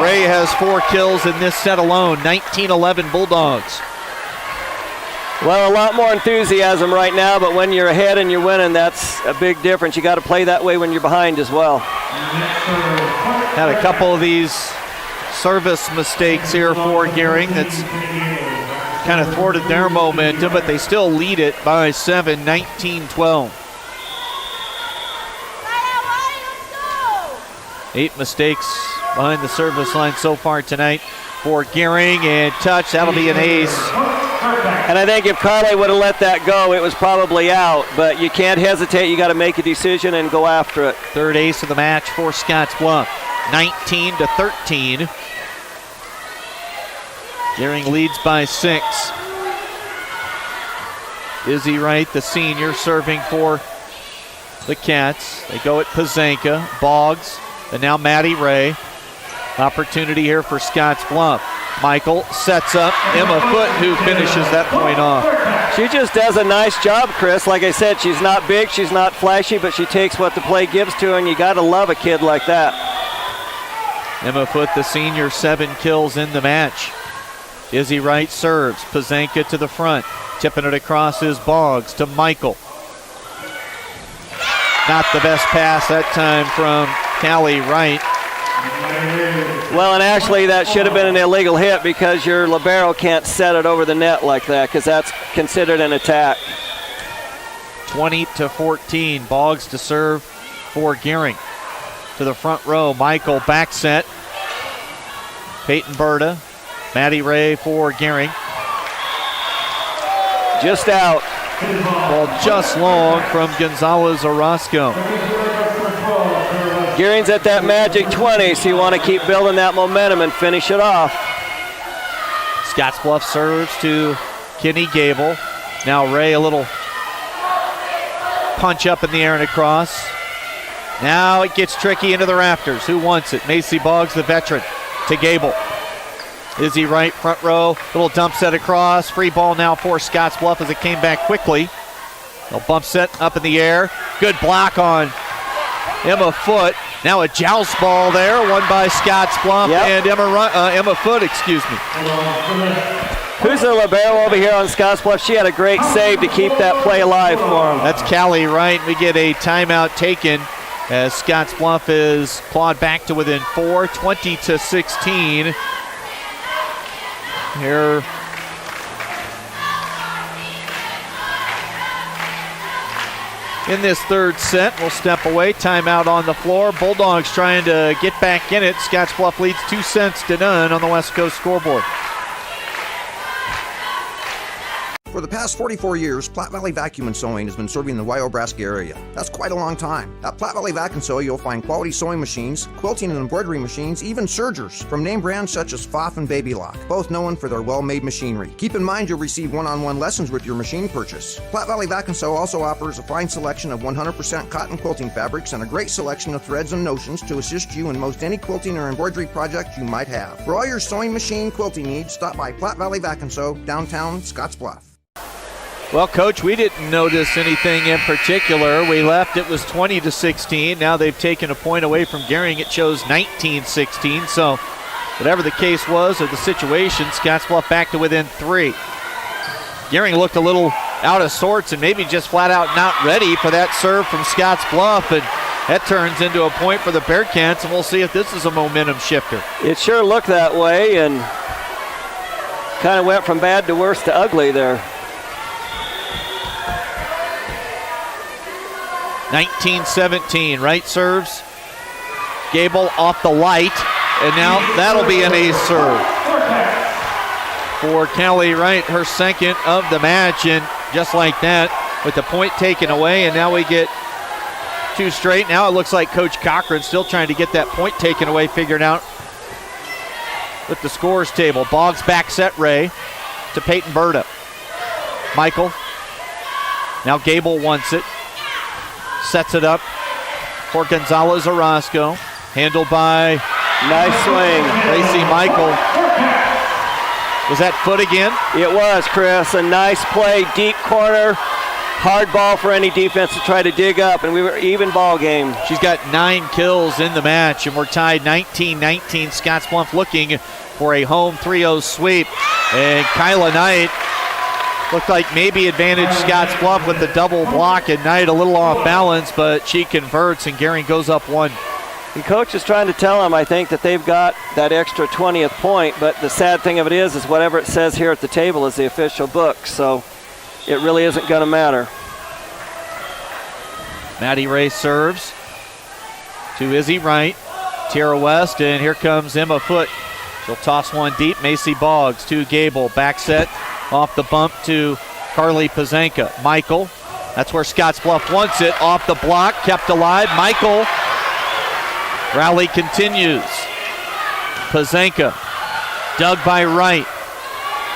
Ray has 4 kills in this set alone. 19-11 Bulldogs. Well, a lot more enthusiasm right now, but when you're ahead and you're winning, that's a big difference. You got to play that way when you're behind as well. Had a couple of these service mistakes here for Gering that's kind of thwarted their momentum, but they still lead it by 7, 19-12. 8 mistakes behind the service line so far tonight for Gering, and touch, that'll be an ace. And I think if Carly would have let that go, it was probably out, but you can't hesitate. You got to make a decision and go after it. Third ace of the match for Scottsbluff, 19-13. Gering leads by 6. Izzy Wright, the senior, serving for the Cats. They go at Pazanka, Boggs, and now Maddie Ray. Opportunity here for Scottsbluff. Michael sets up Emma Foote, who finishes that point off. She just does a nice job, Chris. Like I said, she's not big, she's not flashy, but she takes what the play gives to her, and you got to love a kid like that. Emma Foote, the senior, 7 kills in the match. Izzy Wright serves. Pazanka to the front. Tipping it across is Boggs to Michael. Not the best pass that time from Callie Wright. Well, and actually that should have been an illegal hit because your libero can't set it over the net like that because that's considered an attack. 20-14. Boggs to serve for Gering. To the front row. Michael back set. Peyton Berta. Maddie Ray for Gering. Just out. Ball just long from Gonzalez Orozco. Gering's at that magic 20, so you want to keep building that momentum and finish it off. Scottsbluff serves to Kenny Gable. Now Ray a little punch up in the air and across. Now it gets tricky into the rafters. Who wants it? Macy Boggs, the veteran, to Gable. Izzy Wright, front row. Little dump set across. Free ball now for Scottsbluff as it came back quickly. Little bump set up in the air. Good block on Emma Foote. Now a joust ball there, won by Scottsbluff and Emma Foote, excuse me. Who's the libero over here on Scottsbluff? She had a great save to keep that play alive for him. That's Callie Wright. We get a timeout taken as Scottsbluff is clawed back to within 4, 20-16. Here. In this third set, we'll step away. Timeout on the floor. Bulldogs trying to get back in it. Scottsbluff leads 2-0 on the West Coast scoreboard. For the past 44 years, Platte Valley Vacuum and Sewing has been serving the Wyobraska area. That's quite a long time. At Platte Valley Vac and Sew, you'll find quality sewing machines, quilting and embroidery machines, even sergers, from name brands such as Pfaff and Baby Lock, both known for their well-made machinery. Keep in mind you'll receive one-on-one lessons with your machine purchase. Platte Valley Vac and Sew also offers a fine selection of 100% cotton quilting fabrics and a great selection of threads and notions to assist you in most any quilting or embroidery project you might have. For all your sewing machine quilting needs, stop by Platte Valley Vac and Sew, downtown Scottsbluff. Well, Coach, we didn't notice anything in particular. We left, it was 20-16. Now they've taken a point away from Gering. It shows 19-16. So whatever the case was or the situation, Scottsbluff back to within 3. Gering looked a little out of sorts and maybe just flat out not ready for that serve from Scottsbluff. And that turns into a point for the Bearcats, and we'll see if this is a momentum shifter. It sure looked that way and kind of went from bad to worse to ugly there. 19-17, Wright serves. Gable off the light, and now that'll be an ace serve for Callie Wright, her second of the match, and just like that, with the point taken away, and now we get 2 straight. Now it looks like Coach Cochran still trying to get that point taken away, figured out with the scores table. Boggs back set Ray to Peyton Berta. Michael, now Gable wants it. Sets it up for Gonzalez Orozco. Handled by nice swing, Lacey Michael. Was that Foot again? It was, Chris. A nice play, deep corner. Hard ball for any defense to try to dig up, and we were even ball game. She's got 9 kills in the match, and we're tied 19-19. Scottsbluff looking for a home 3-0 sweep. And Kyla Knight looked like maybe advantage Scottsbluff with the double block, and Knight a little off balance, but she converts, and Gering goes up 1. The coach is trying to tell them, I think, that they've got that extra 20th point, but the sad thing of it is whatever it says here at the table is the official book, so it really isn't going to matter. Maddie Ray serves to Izzy Wright, Tara West, and here comes Emma Foote. She'll toss one deep. Macy Boggs to Gable, back set. Off the bump to Carly Pazanka. Michael, that's where Scottsbluff wants it. Off the block, kept alive. Michael, rally continues. Pazanka, dug by Wright.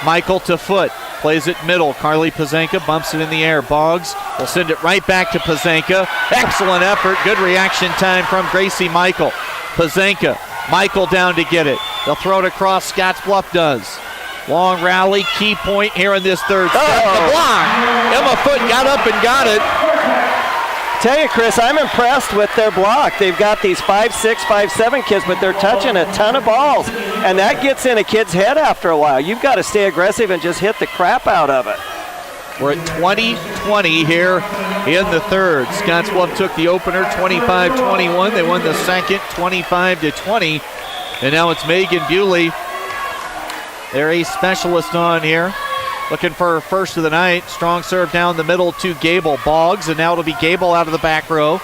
Michael to Foote, plays it middle. Carly Pazanka bumps it in the air. Boggs will send it right back to Pazanka. Excellent effort, good reaction time from Gracie Michael. Pazanka, Michael down to get it. They'll throw it across, Scottsbluff does. Long rally, key point here in this third set. The block. Emma Foote got up and got it. Tell you, Chris, I'm impressed with their block. They've got these 5'6", 5'7" kids, but they're touching a ton of balls. And that gets in a kid's head after a while. You've got to stay aggressive and just hit the crap out of it. We're at 20-20 here in the third. Scottsbluff took the opener 25-21. They won the second 25-20. And now it's Megan Bewley. They're a specialist on here. Looking for her first of the night. Strong serve down the middle to Gable. Boggs, and now it'll be Gable out of the back row.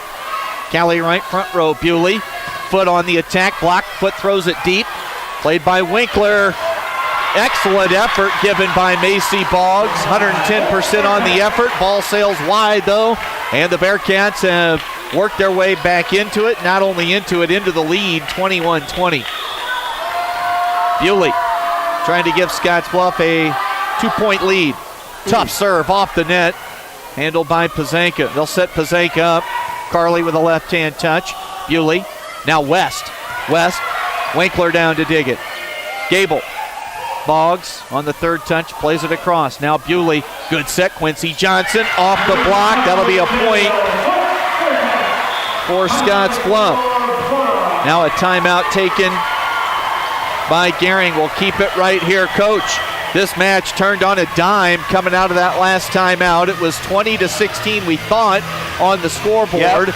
Callie Wright front row. Bewley, Foote on the attack. Block, Foote throws it deep. Played by Winkler. Excellent effort given by Macy Boggs. 110% on the effort. Ball sails wide though. And the Bearcats have worked their way back into it. Not only into it, into the lead, 21-20. Bewley trying to give Scottsbluff a 2-point lead. Tough serve off the net. Handled by Pazanka. They'll set Pazanka up. Carly with a left-hand touch. Bewley. Now West. Winkler down to dig it. Gable. Boggs on the third touch. Plays it across. Now Bewley. Good set. Quincy Johnson off the block. That'll be a point for Scottsbluff. Now a timeout taken by Gering. We'll keep it right here, Coach. This match turned on a dime coming out of that last timeout. It was 20-16, we thought, on the scoreboard. Yep.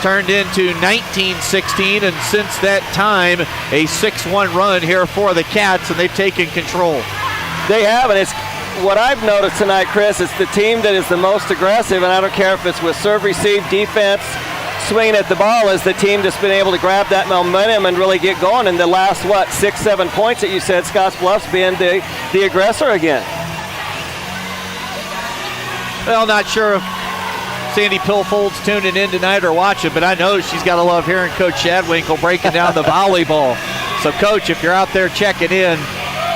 Turned into 19-16, and since that time, a 6-1 run here for the Cats, and they've taken control. They have, and it's what I've noticed tonight, Chris, it's the team that is the most aggressive, and I don't care if it's with serve, receive, defense, swinging at the ball, is the team that's been able to grab that momentum and really get going. In the last, 6-7 points that you said, Scottsbluff's being the aggressor again. Well, not sure if Sandy Pilfold's tuning in tonight or watching, but I know she's got to love hearing Coach Shadwinkle breaking down the volleyball. So, Coach, if you're out there checking in,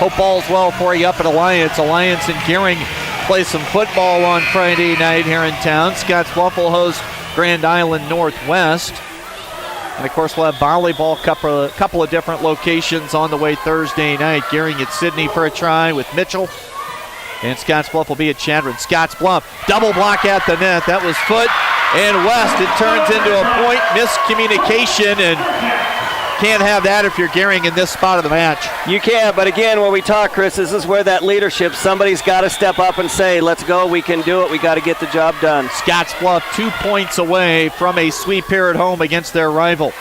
hope all's well for you up at Alliance. Alliance and Gering play some football on Friday night here in town. Scottsbluff will host Grand Island Northwest. And, of course, we'll have volleyball, couple of different locations on the way Thursday night. Gering at Sydney for a try with Mitchell. And Scottsbluff will be at Chadron. Scottsbluff, double block at the net. That was Foot and West. It turns into a point miscommunication, and can't have that if you're Gering in this spot of the match. You can't, but again, when we talk, Chris, this is where that leadership, somebody's got to step up and say, let's go, we can do it, we got to get the job done. Scottsbluff 2 points away from a sweep here at home against their rival.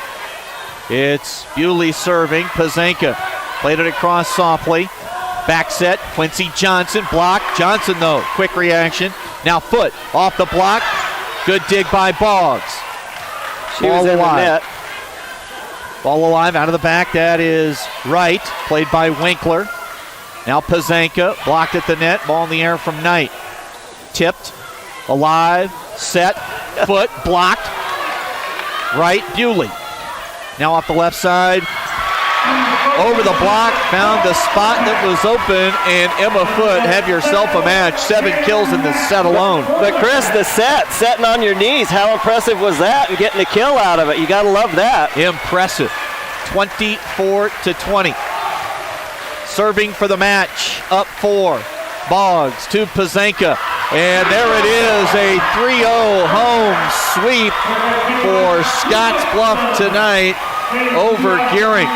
It's Bewley serving. Pazanka played it across softly. Back set, Quincy Johnson, block. Johnson, though, quick reaction. Now Foot off the block. Good dig by Boggs. Ball alive. Ball alive out of the back. That is Wright, played by Winkler. Now Pazanka, blocked at the net. Ball in the air from Knight. Tipped, alive, set, Foot, blocked. Wright, Bewley. Now off the left side. Over the block, found the spot that was open, and Emma Foot, have yourself a match. 7 kills in the set alone. But Chris, the setting on your knees, how impressive was that, and getting a kill out of it? You got to love that. Impressive. 24-20. Serving for the match, up 4. Boggs to Pazanka, and there it is, a 3-0 home sweep for Scottsbluff tonight over Gering.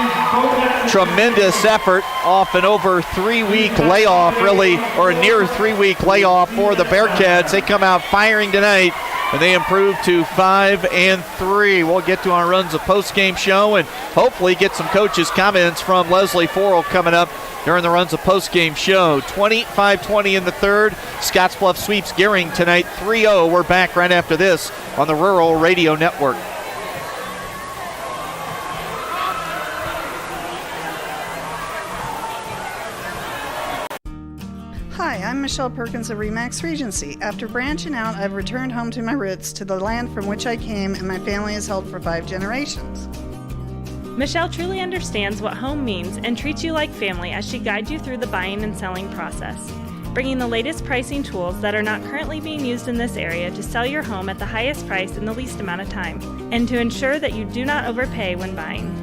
Tremendous effort off an over 3-week layoff, really, or a near 3-week layoff for the Bearcats. They come out firing tonight, and they improve to 5-3. We'll get to our Runs of Postgame show and hopefully get some coaches' comments from Leslie Forrell coming up during the Runs of Postgame show. 25-20 in the third. Scottsbluff sweeps Gering tonight 3-0. We're back right after this on the Rural Radio Network. Hi, I'm Michelle Perkins of Remax Regency. After branching out, I've returned home to my roots, to the land from which I came and my family has held for 5 generations. Michelle truly understands what home means and treats you like family as she guides you through the buying and selling process, bringing the latest pricing tools that are not currently being used in this area to sell your home at the highest price in the least amount of time, and to ensure that you do not overpay when buying.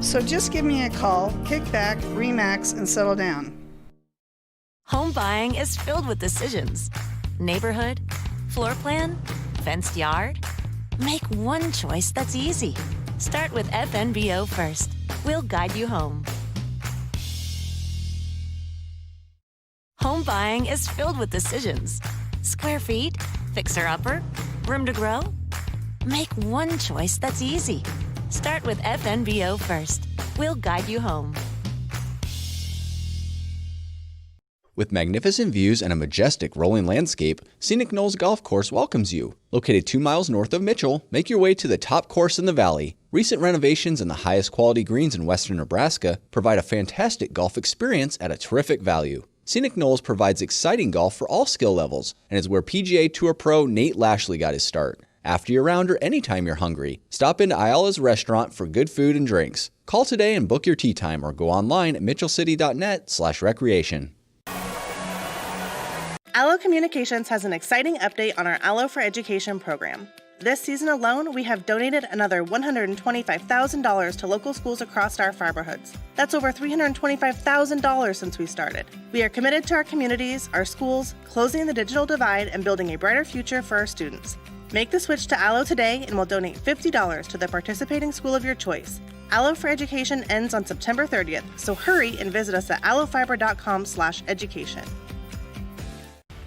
So just give me a call, kick back, Remax, and settle down. Home buying is filled with decisions. Neighborhood, floor plan, fenced yard. Make one choice that's easy. Start with FNBO first. We'll guide you home. Home buying is filled with decisions. Square feet, fixer-upper, room to grow. Make one choice that's easy. Start with FNBO first. We'll guide you home. With magnificent views and a majestic rolling landscape, Scenic Knolls Golf Course welcomes you. Located 2 miles north of Mitchell, make your way to the top course in the valley. Recent renovations and the highest quality greens in western Nebraska provide a fantastic golf experience at a terrific value. Scenic Knolls provides exciting golf for all skill levels and is where PGA Tour pro Nate Lashley got his start. After your round or anytime you're hungry, stop into Ayala's restaurant for good food and drinks. Call today and book your tee time or go online at mitchellcity.net/recreation. Allo Communications has an exciting update on our Allo for Education program. This season alone, we have donated another $125,000 to local schools across our fiberhoods. That's over $325,000 since we started. We are committed to our communities, our schools, closing the digital divide, and building a brighter future for our students. Make the switch to Allo today and we'll donate $50 to the participating school of your choice. Allo for Education ends on September 30th, so hurry and visit us at allofiber.com/education.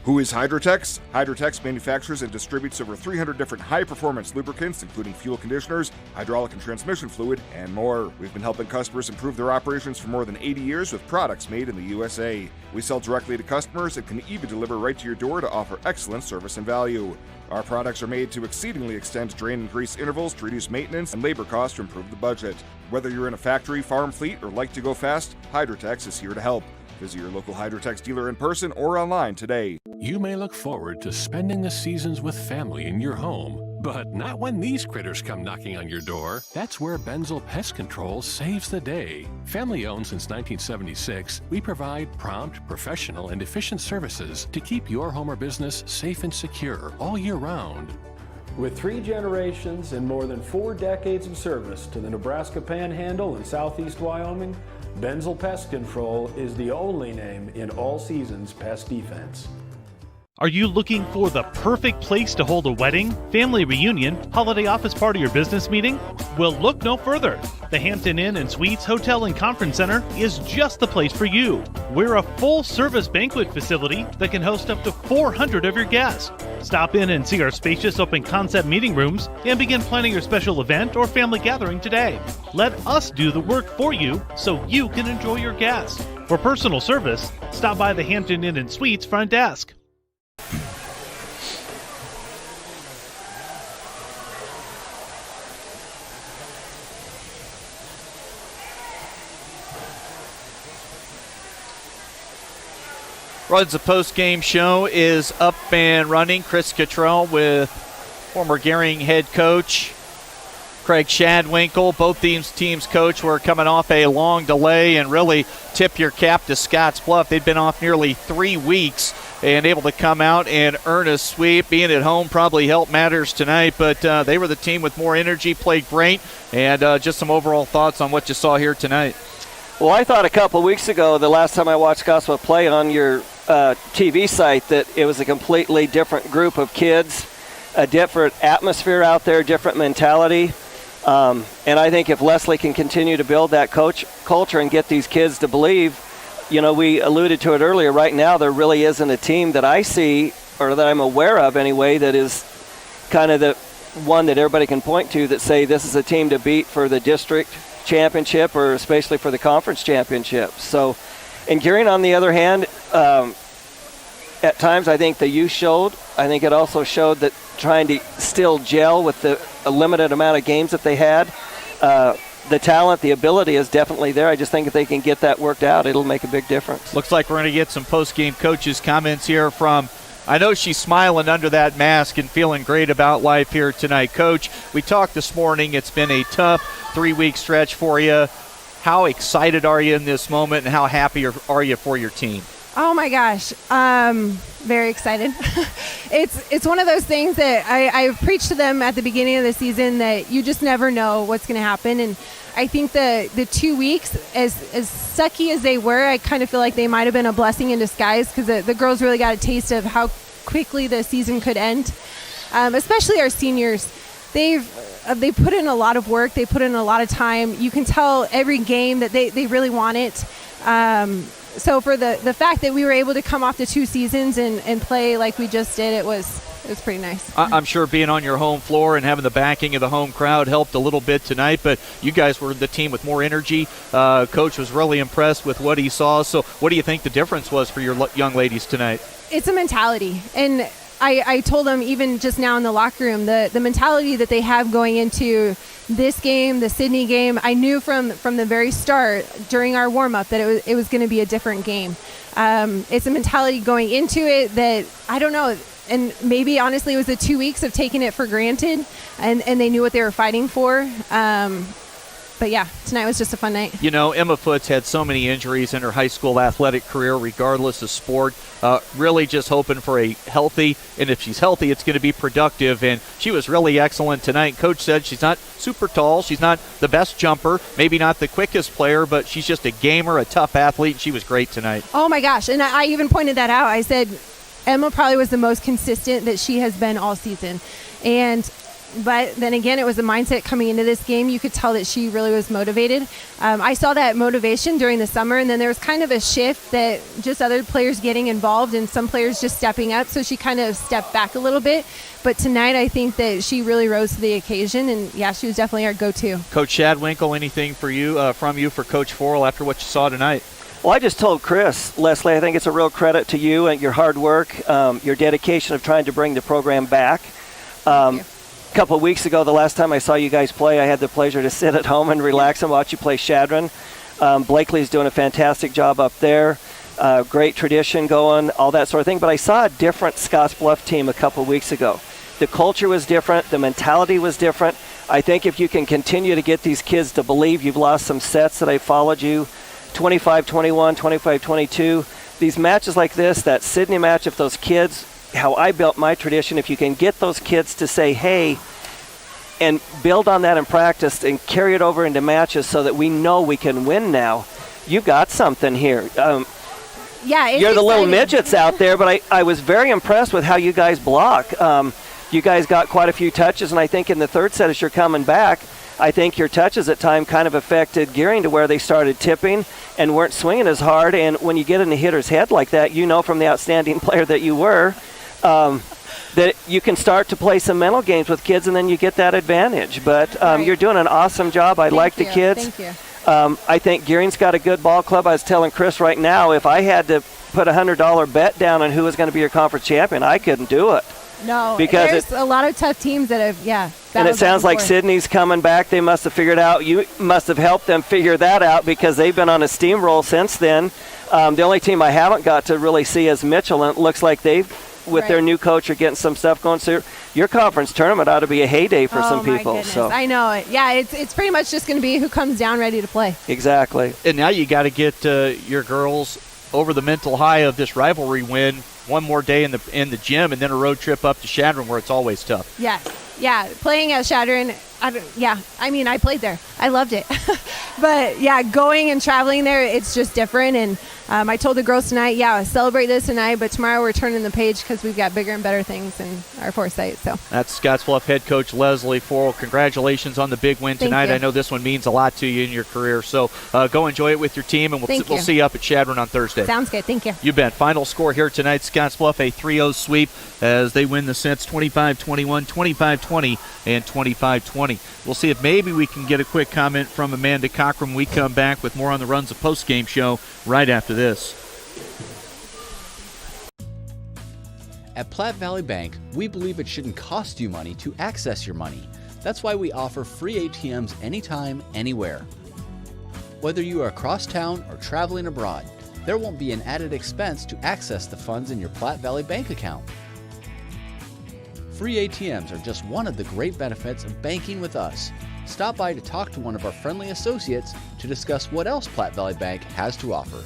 Who is Hydrotex? Hydrotex manufactures and distributes over 300 different high-performance lubricants, including fuel conditioners, hydraulic and transmission fluid, and more. We've been helping customers improve their operations for more than 80 years with products made in the USA. We sell directly to customers and can even deliver right to your door to offer excellent service and value. Our products are made to exceedingly extend drain and grease intervals to reduce maintenance and labor costs to improve the budget. Whether you're in a factory, farm fleet, or like to go fast, Hydrotex is here to help. Visit your local Hydrotex dealer in person or online today. You may look forward to spending the seasons with family in your home, but not when these critters come knocking on your door. That's where Benzel Pest Control saves the day. Family owned since 1976, we provide prompt, professional, and efficient services to keep your home or business safe and secure all year round. With 3 generations and more than 4 decades of service to the Nebraska Panhandle and Southeast Wyoming, Benzel Pest Control is the only name in all seasons pest defense. Are you looking for the perfect place to hold a wedding, family reunion, holiday office party, or business meeting? Well, look no further. The Hampton Inn and Suites Hotel and Conference Center is just the place for you. We're a full-service banquet facility that can host up to 400 of your guests. Stop in and see our spacious open-concept meeting rooms and begin planning your special event or family gathering today. Let us do the work for you so you can enjoy your guests. For personal service, stop by the Hampton Inn and Suites front desk. Runs the post-game show is up and running. Chris Cottrell with former Gering head coach Craig Shadwinkle. Both teams coach were coming off a long delay, and really tip your cap to Scottsbluff. They'd been off nearly 3 weeks and able to come out and earn a sweep. Being at home probably helped matters tonight, but they were the team with more energy, played great, and just some overall thoughts on what you saw here tonight. Well, I thought a couple weeks ago, the last time I watched Scottsbluff play on your TV site, that it was a completely different group of kids, a different atmosphere out there, different mentality. And I think if Leslie can continue to build that culture and get these kids to believe, you know, we alluded to it earlier, right now there really isn't a team that I see, or that I'm aware of anyway, that is kind of the one that everybody can point to that say this is a team to beat for the district championship or especially for the conference championship. So, and Gering, on the other hand, at times I think the youth showed. I think it also showed that trying to still gel with a limited amount of games that they had. The talent, the ability is definitely there. I just think if they can get that worked out, it'll make a big difference. Looks like we're going to get some post-game coaches' comments here from, I know she's smiling under that mask and feeling great about life here tonight. Coach, we talked this morning. It's been a tough 3-week stretch for you. How excited are you in this moment, and how happy are you for your team? Oh my gosh, very excited. It's one of those things that I've preached to them at the beginning of the season, that you just never know what's going to happen. And I think the 2 weeks, as sucky as they were, I kind of feel like they might have been a blessing in disguise, because the girls really got a taste of how quickly the season could end. Especially our seniors. They put in a lot of work. They put in a lot of time. You can tell every game that they really want it. So for the fact that we were able to come off the 2 seasons and play like we just did, it was pretty nice. I'm sure being on your home floor and having the backing of the home crowd helped a little bit tonight, but you guys were the team with more energy. Coach was really impressed with what he saw. So what do you think the difference was for your young ladies tonight? It's a mentality. And I told them even just now in the locker room, the mentality that they have going into this game, the Sydney game, I knew from the very start during our warm-up that it was going to be a different game. It's a mentality going into it that, I don't know, and maybe honestly it was the 2 weeks of taking it for granted, and they knew what they were fighting for. but yeah, tonight was just a fun night. You know, Emma Foote's had so many injuries in her high school athletic career, regardless of sport. Really just hoping for a healthy, and if she's healthy, it's going to be productive. And she was really excellent tonight. Coach said she's not super tall. She's not the best jumper, maybe not the quickest player, but she's just a gamer, a tough athlete, and she was great tonight. Oh, my gosh. And I even pointed that out. I said Emma probably was the most consistent that she has been all season. But then again, it was a mindset coming into this game. You could tell that she really was motivated. I saw that motivation during the summer, and then there was kind of a shift that just other players getting involved and some players just stepping up. So she kind of stepped back a little bit. But tonight, I think that she really rose to the occasion, and yeah, she was definitely our go-to. Coach Shadwinkle, anything for you from you for Coach Forrell after what you saw tonight? Well, I just told Chris, Leslie, I think it's a real credit to you and your hard work, your dedication of trying to bring the program back. A couple of weeks ago, the last time I saw you guys play, I had the pleasure to sit at home and relax and watch you play Shadron. Blakely's doing a fantastic job up there. Great tradition going, all that sort of thing. But I saw a different Scottsbluff team a couple of weeks ago. The culture was different. The mentality was different. I think if you can continue to get these kids to believe, you've lost some sets that I followed you, 25-21, 25-22. These matches like this, that Sydney match, if those kids, how I built my tradition, if you can get those kids to say, hey, and build on that in practice and carry it over into matches so that we know we can win now, you got something here. You're the little midgets out there, but I was very impressed with how you guys block. You guys got quite a few touches, and I think in the third set as you're coming back, I think your touches at time kind of affected Gering to where they started tipping and weren't swinging as hard. And when you get in the hitter's head like that, you know from the outstanding player that you were, that you can start to play some mental games with kids, and then you get that advantage. But you're doing an awesome job. I like the kids. Thank you. I think Gering's got a good ball club. I was telling Chris right now, if I had to put a $100 bet down on who was going to be your conference champion, I couldn't do it. No, because there's a lot of tough teams that have, and it sounds like Sydney's coming back. They must have figured out. You must have helped them figure that out because they've been on a steamroll since then. The only team I haven't got to really see is Mitchell, and it looks like they've, with their new coach, are getting some stuff going. So your conference tournament ought to be a heyday for some people. Goodness. So I know it. Yeah, it's pretty much just going to be who comes down ready to play. Exactly. And now you got to get your girls over the mental high of this rivalry win. One more day in the gym, and then a road trip up to Shadron where it's always tough. Yes. Yeah, playing at Shadron, I played there. I loved it. But, yeah, going and traveling there, it's just different. And I told the girls tonight, celebrate this tonight, but tomorrow we're turning the page because we've got bigger and better things in our foresight. So that's Scottsbluff head coach Leslie Forrell. Congratulations on the big win tonight. I know this one means a lot to you in your career. So go enjoy it with your team, and we'll see you up at Shadron on Thursday. Sounds good. Thank you. You bet. Final score here tonight, Scottsbluff, a 3-0 sweep as they win the sets 25-21, 25-20, and 25-20. We'll see if maybe we can get a quick comment from Amanda Cochran when we come back with more on the Runs of Post-Game Show right after this. At Platte Valley Bank, we believe it shouldn't cost you money to access your money. That's why we offer free ATMs anytime, anywhere. Whether you are across town or traveling abroad, there won't be an added expense to access the funds in your Platte Valley Bank account. Free ATMs are just one of the great benefits of banking with us. Stop by to talk to one of our friendly associates to discuss what else Platte Valley Bank has to offer.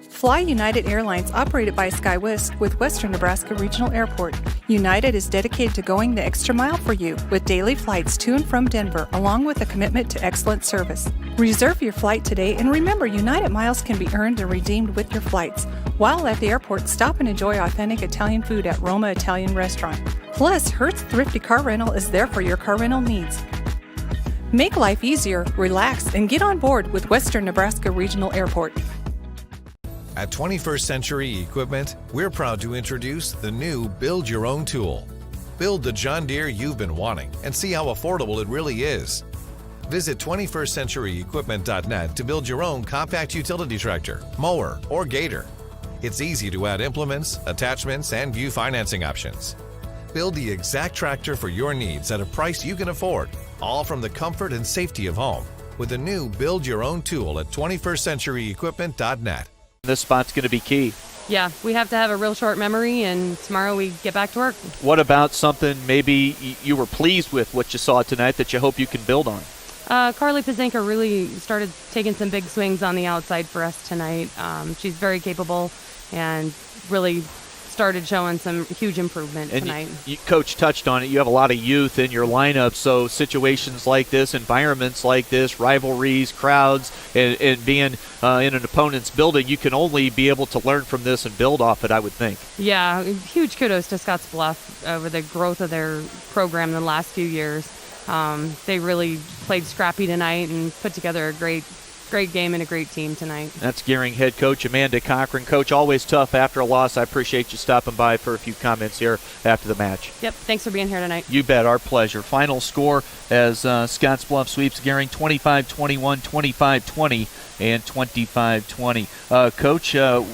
Fly United Airlines, operated by SkyWest with Western Nebraska Regional Airport. United is dedicated to going the extra mile for you with daily flights to and from Denver, along with a commitment to excellent service. Reserve your flight today, and remember, United miles can be earned and redeemed with your flights. While at the airport, stop and enjoy authentic Italian food at Roma Italian Restaurant. Plus, Hertz Thrifty Car Rental is there for your car rental needs. Make life easier, relax, and get on board with Western Nebraska Regional Airport. At 21st Century Equipment, we're proud to introduce the new Build Your Own tool. Build the John Deere you've been wanting and see how affordable it really is. Visit 21stcenturyequipment.net to build your own compact utility tractor, mower, or gator. It's easy to add implements, attachments, and view financing options. Build the exact tractor for your needs at a price you can afford, all from the comfort and safety of home, with the new Build Your Own tool at 21stcenturyequipment.net. This spot's going to be key. Yeah, we have to have a real short memory, and tomorrow we get back to work. What about something maybe you were pleased with what you saw tonight that you hope you can build on? Carly Pazenka really started taking some big swings on the outside for us tonight. She's very capable and really started showing some huge improvement tonight. Coach touched on it. You have a lot of youth in your lineup, so situations like this, environments like this, rivalries, crowds, and being in an opponent's building, you can only be able to learn from this and build off it, I would think. Yeah, huge kudos to Scottsbluff over the growth of their program in the last few years. They really played scrappy tonight and put together a great game and a great team tonight. That's Gering head coach Amanda Cochran. Coach, always tough after a loss. I appreciate you stopping by for a few comments here after the match. Yep, thanks for being here tonight. You bet, our pleasure. Final score as Scottsbluff sweeps Gering 25-21, 25-20, and 25-20. Coach,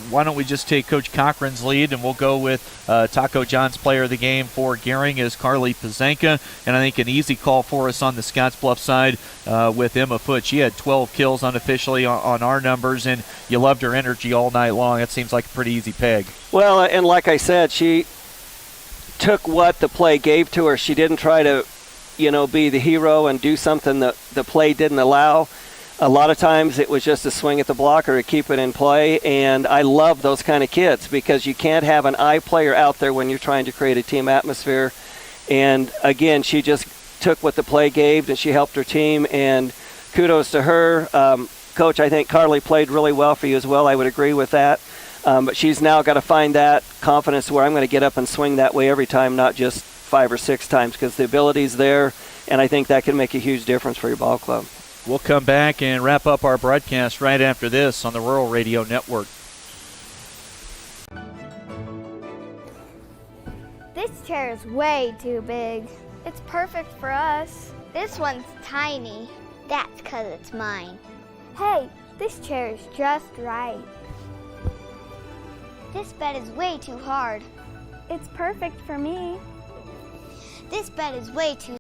why don't we just take Coach Cochran's lead, and we'll go with Taco John's player of the game for Gering is Carly Pazenka, and I think an easy call for us on the Scottsbluff side with Emma Foote. She had 12 kills unofficially on our numbers, and you loved her energy all night long. That seems like a pretty easy peg. Well, and like I said, she took what the play gave to her. She didn't try to, be the hero and do something that the play didn't allow. A lot of times it was just a swing at the blocker to keep it in play, and I love those kind of kids because you can't have an eye player out there when you're trying to create a team atmosphere. And again, she just took what the play gave, and she helped her team, and kudos to her. Coach, I think Carly played really well for you as well. I would agree with that. But she's now got to find that confidence where I'm going to get up and swing that way every time, not just 5 or 6 times, because the ability's there, and I think that can make a huge difference for your ball club. We'll come back and wrap up our broadcast right after this on the Rural Radio Network. This chair is way too big. It's perfect for us. This one's tiny. That's 'cause it's mine. Hey, this chair is just right. This bed is way too hard. It's perfect for me. This bed is way too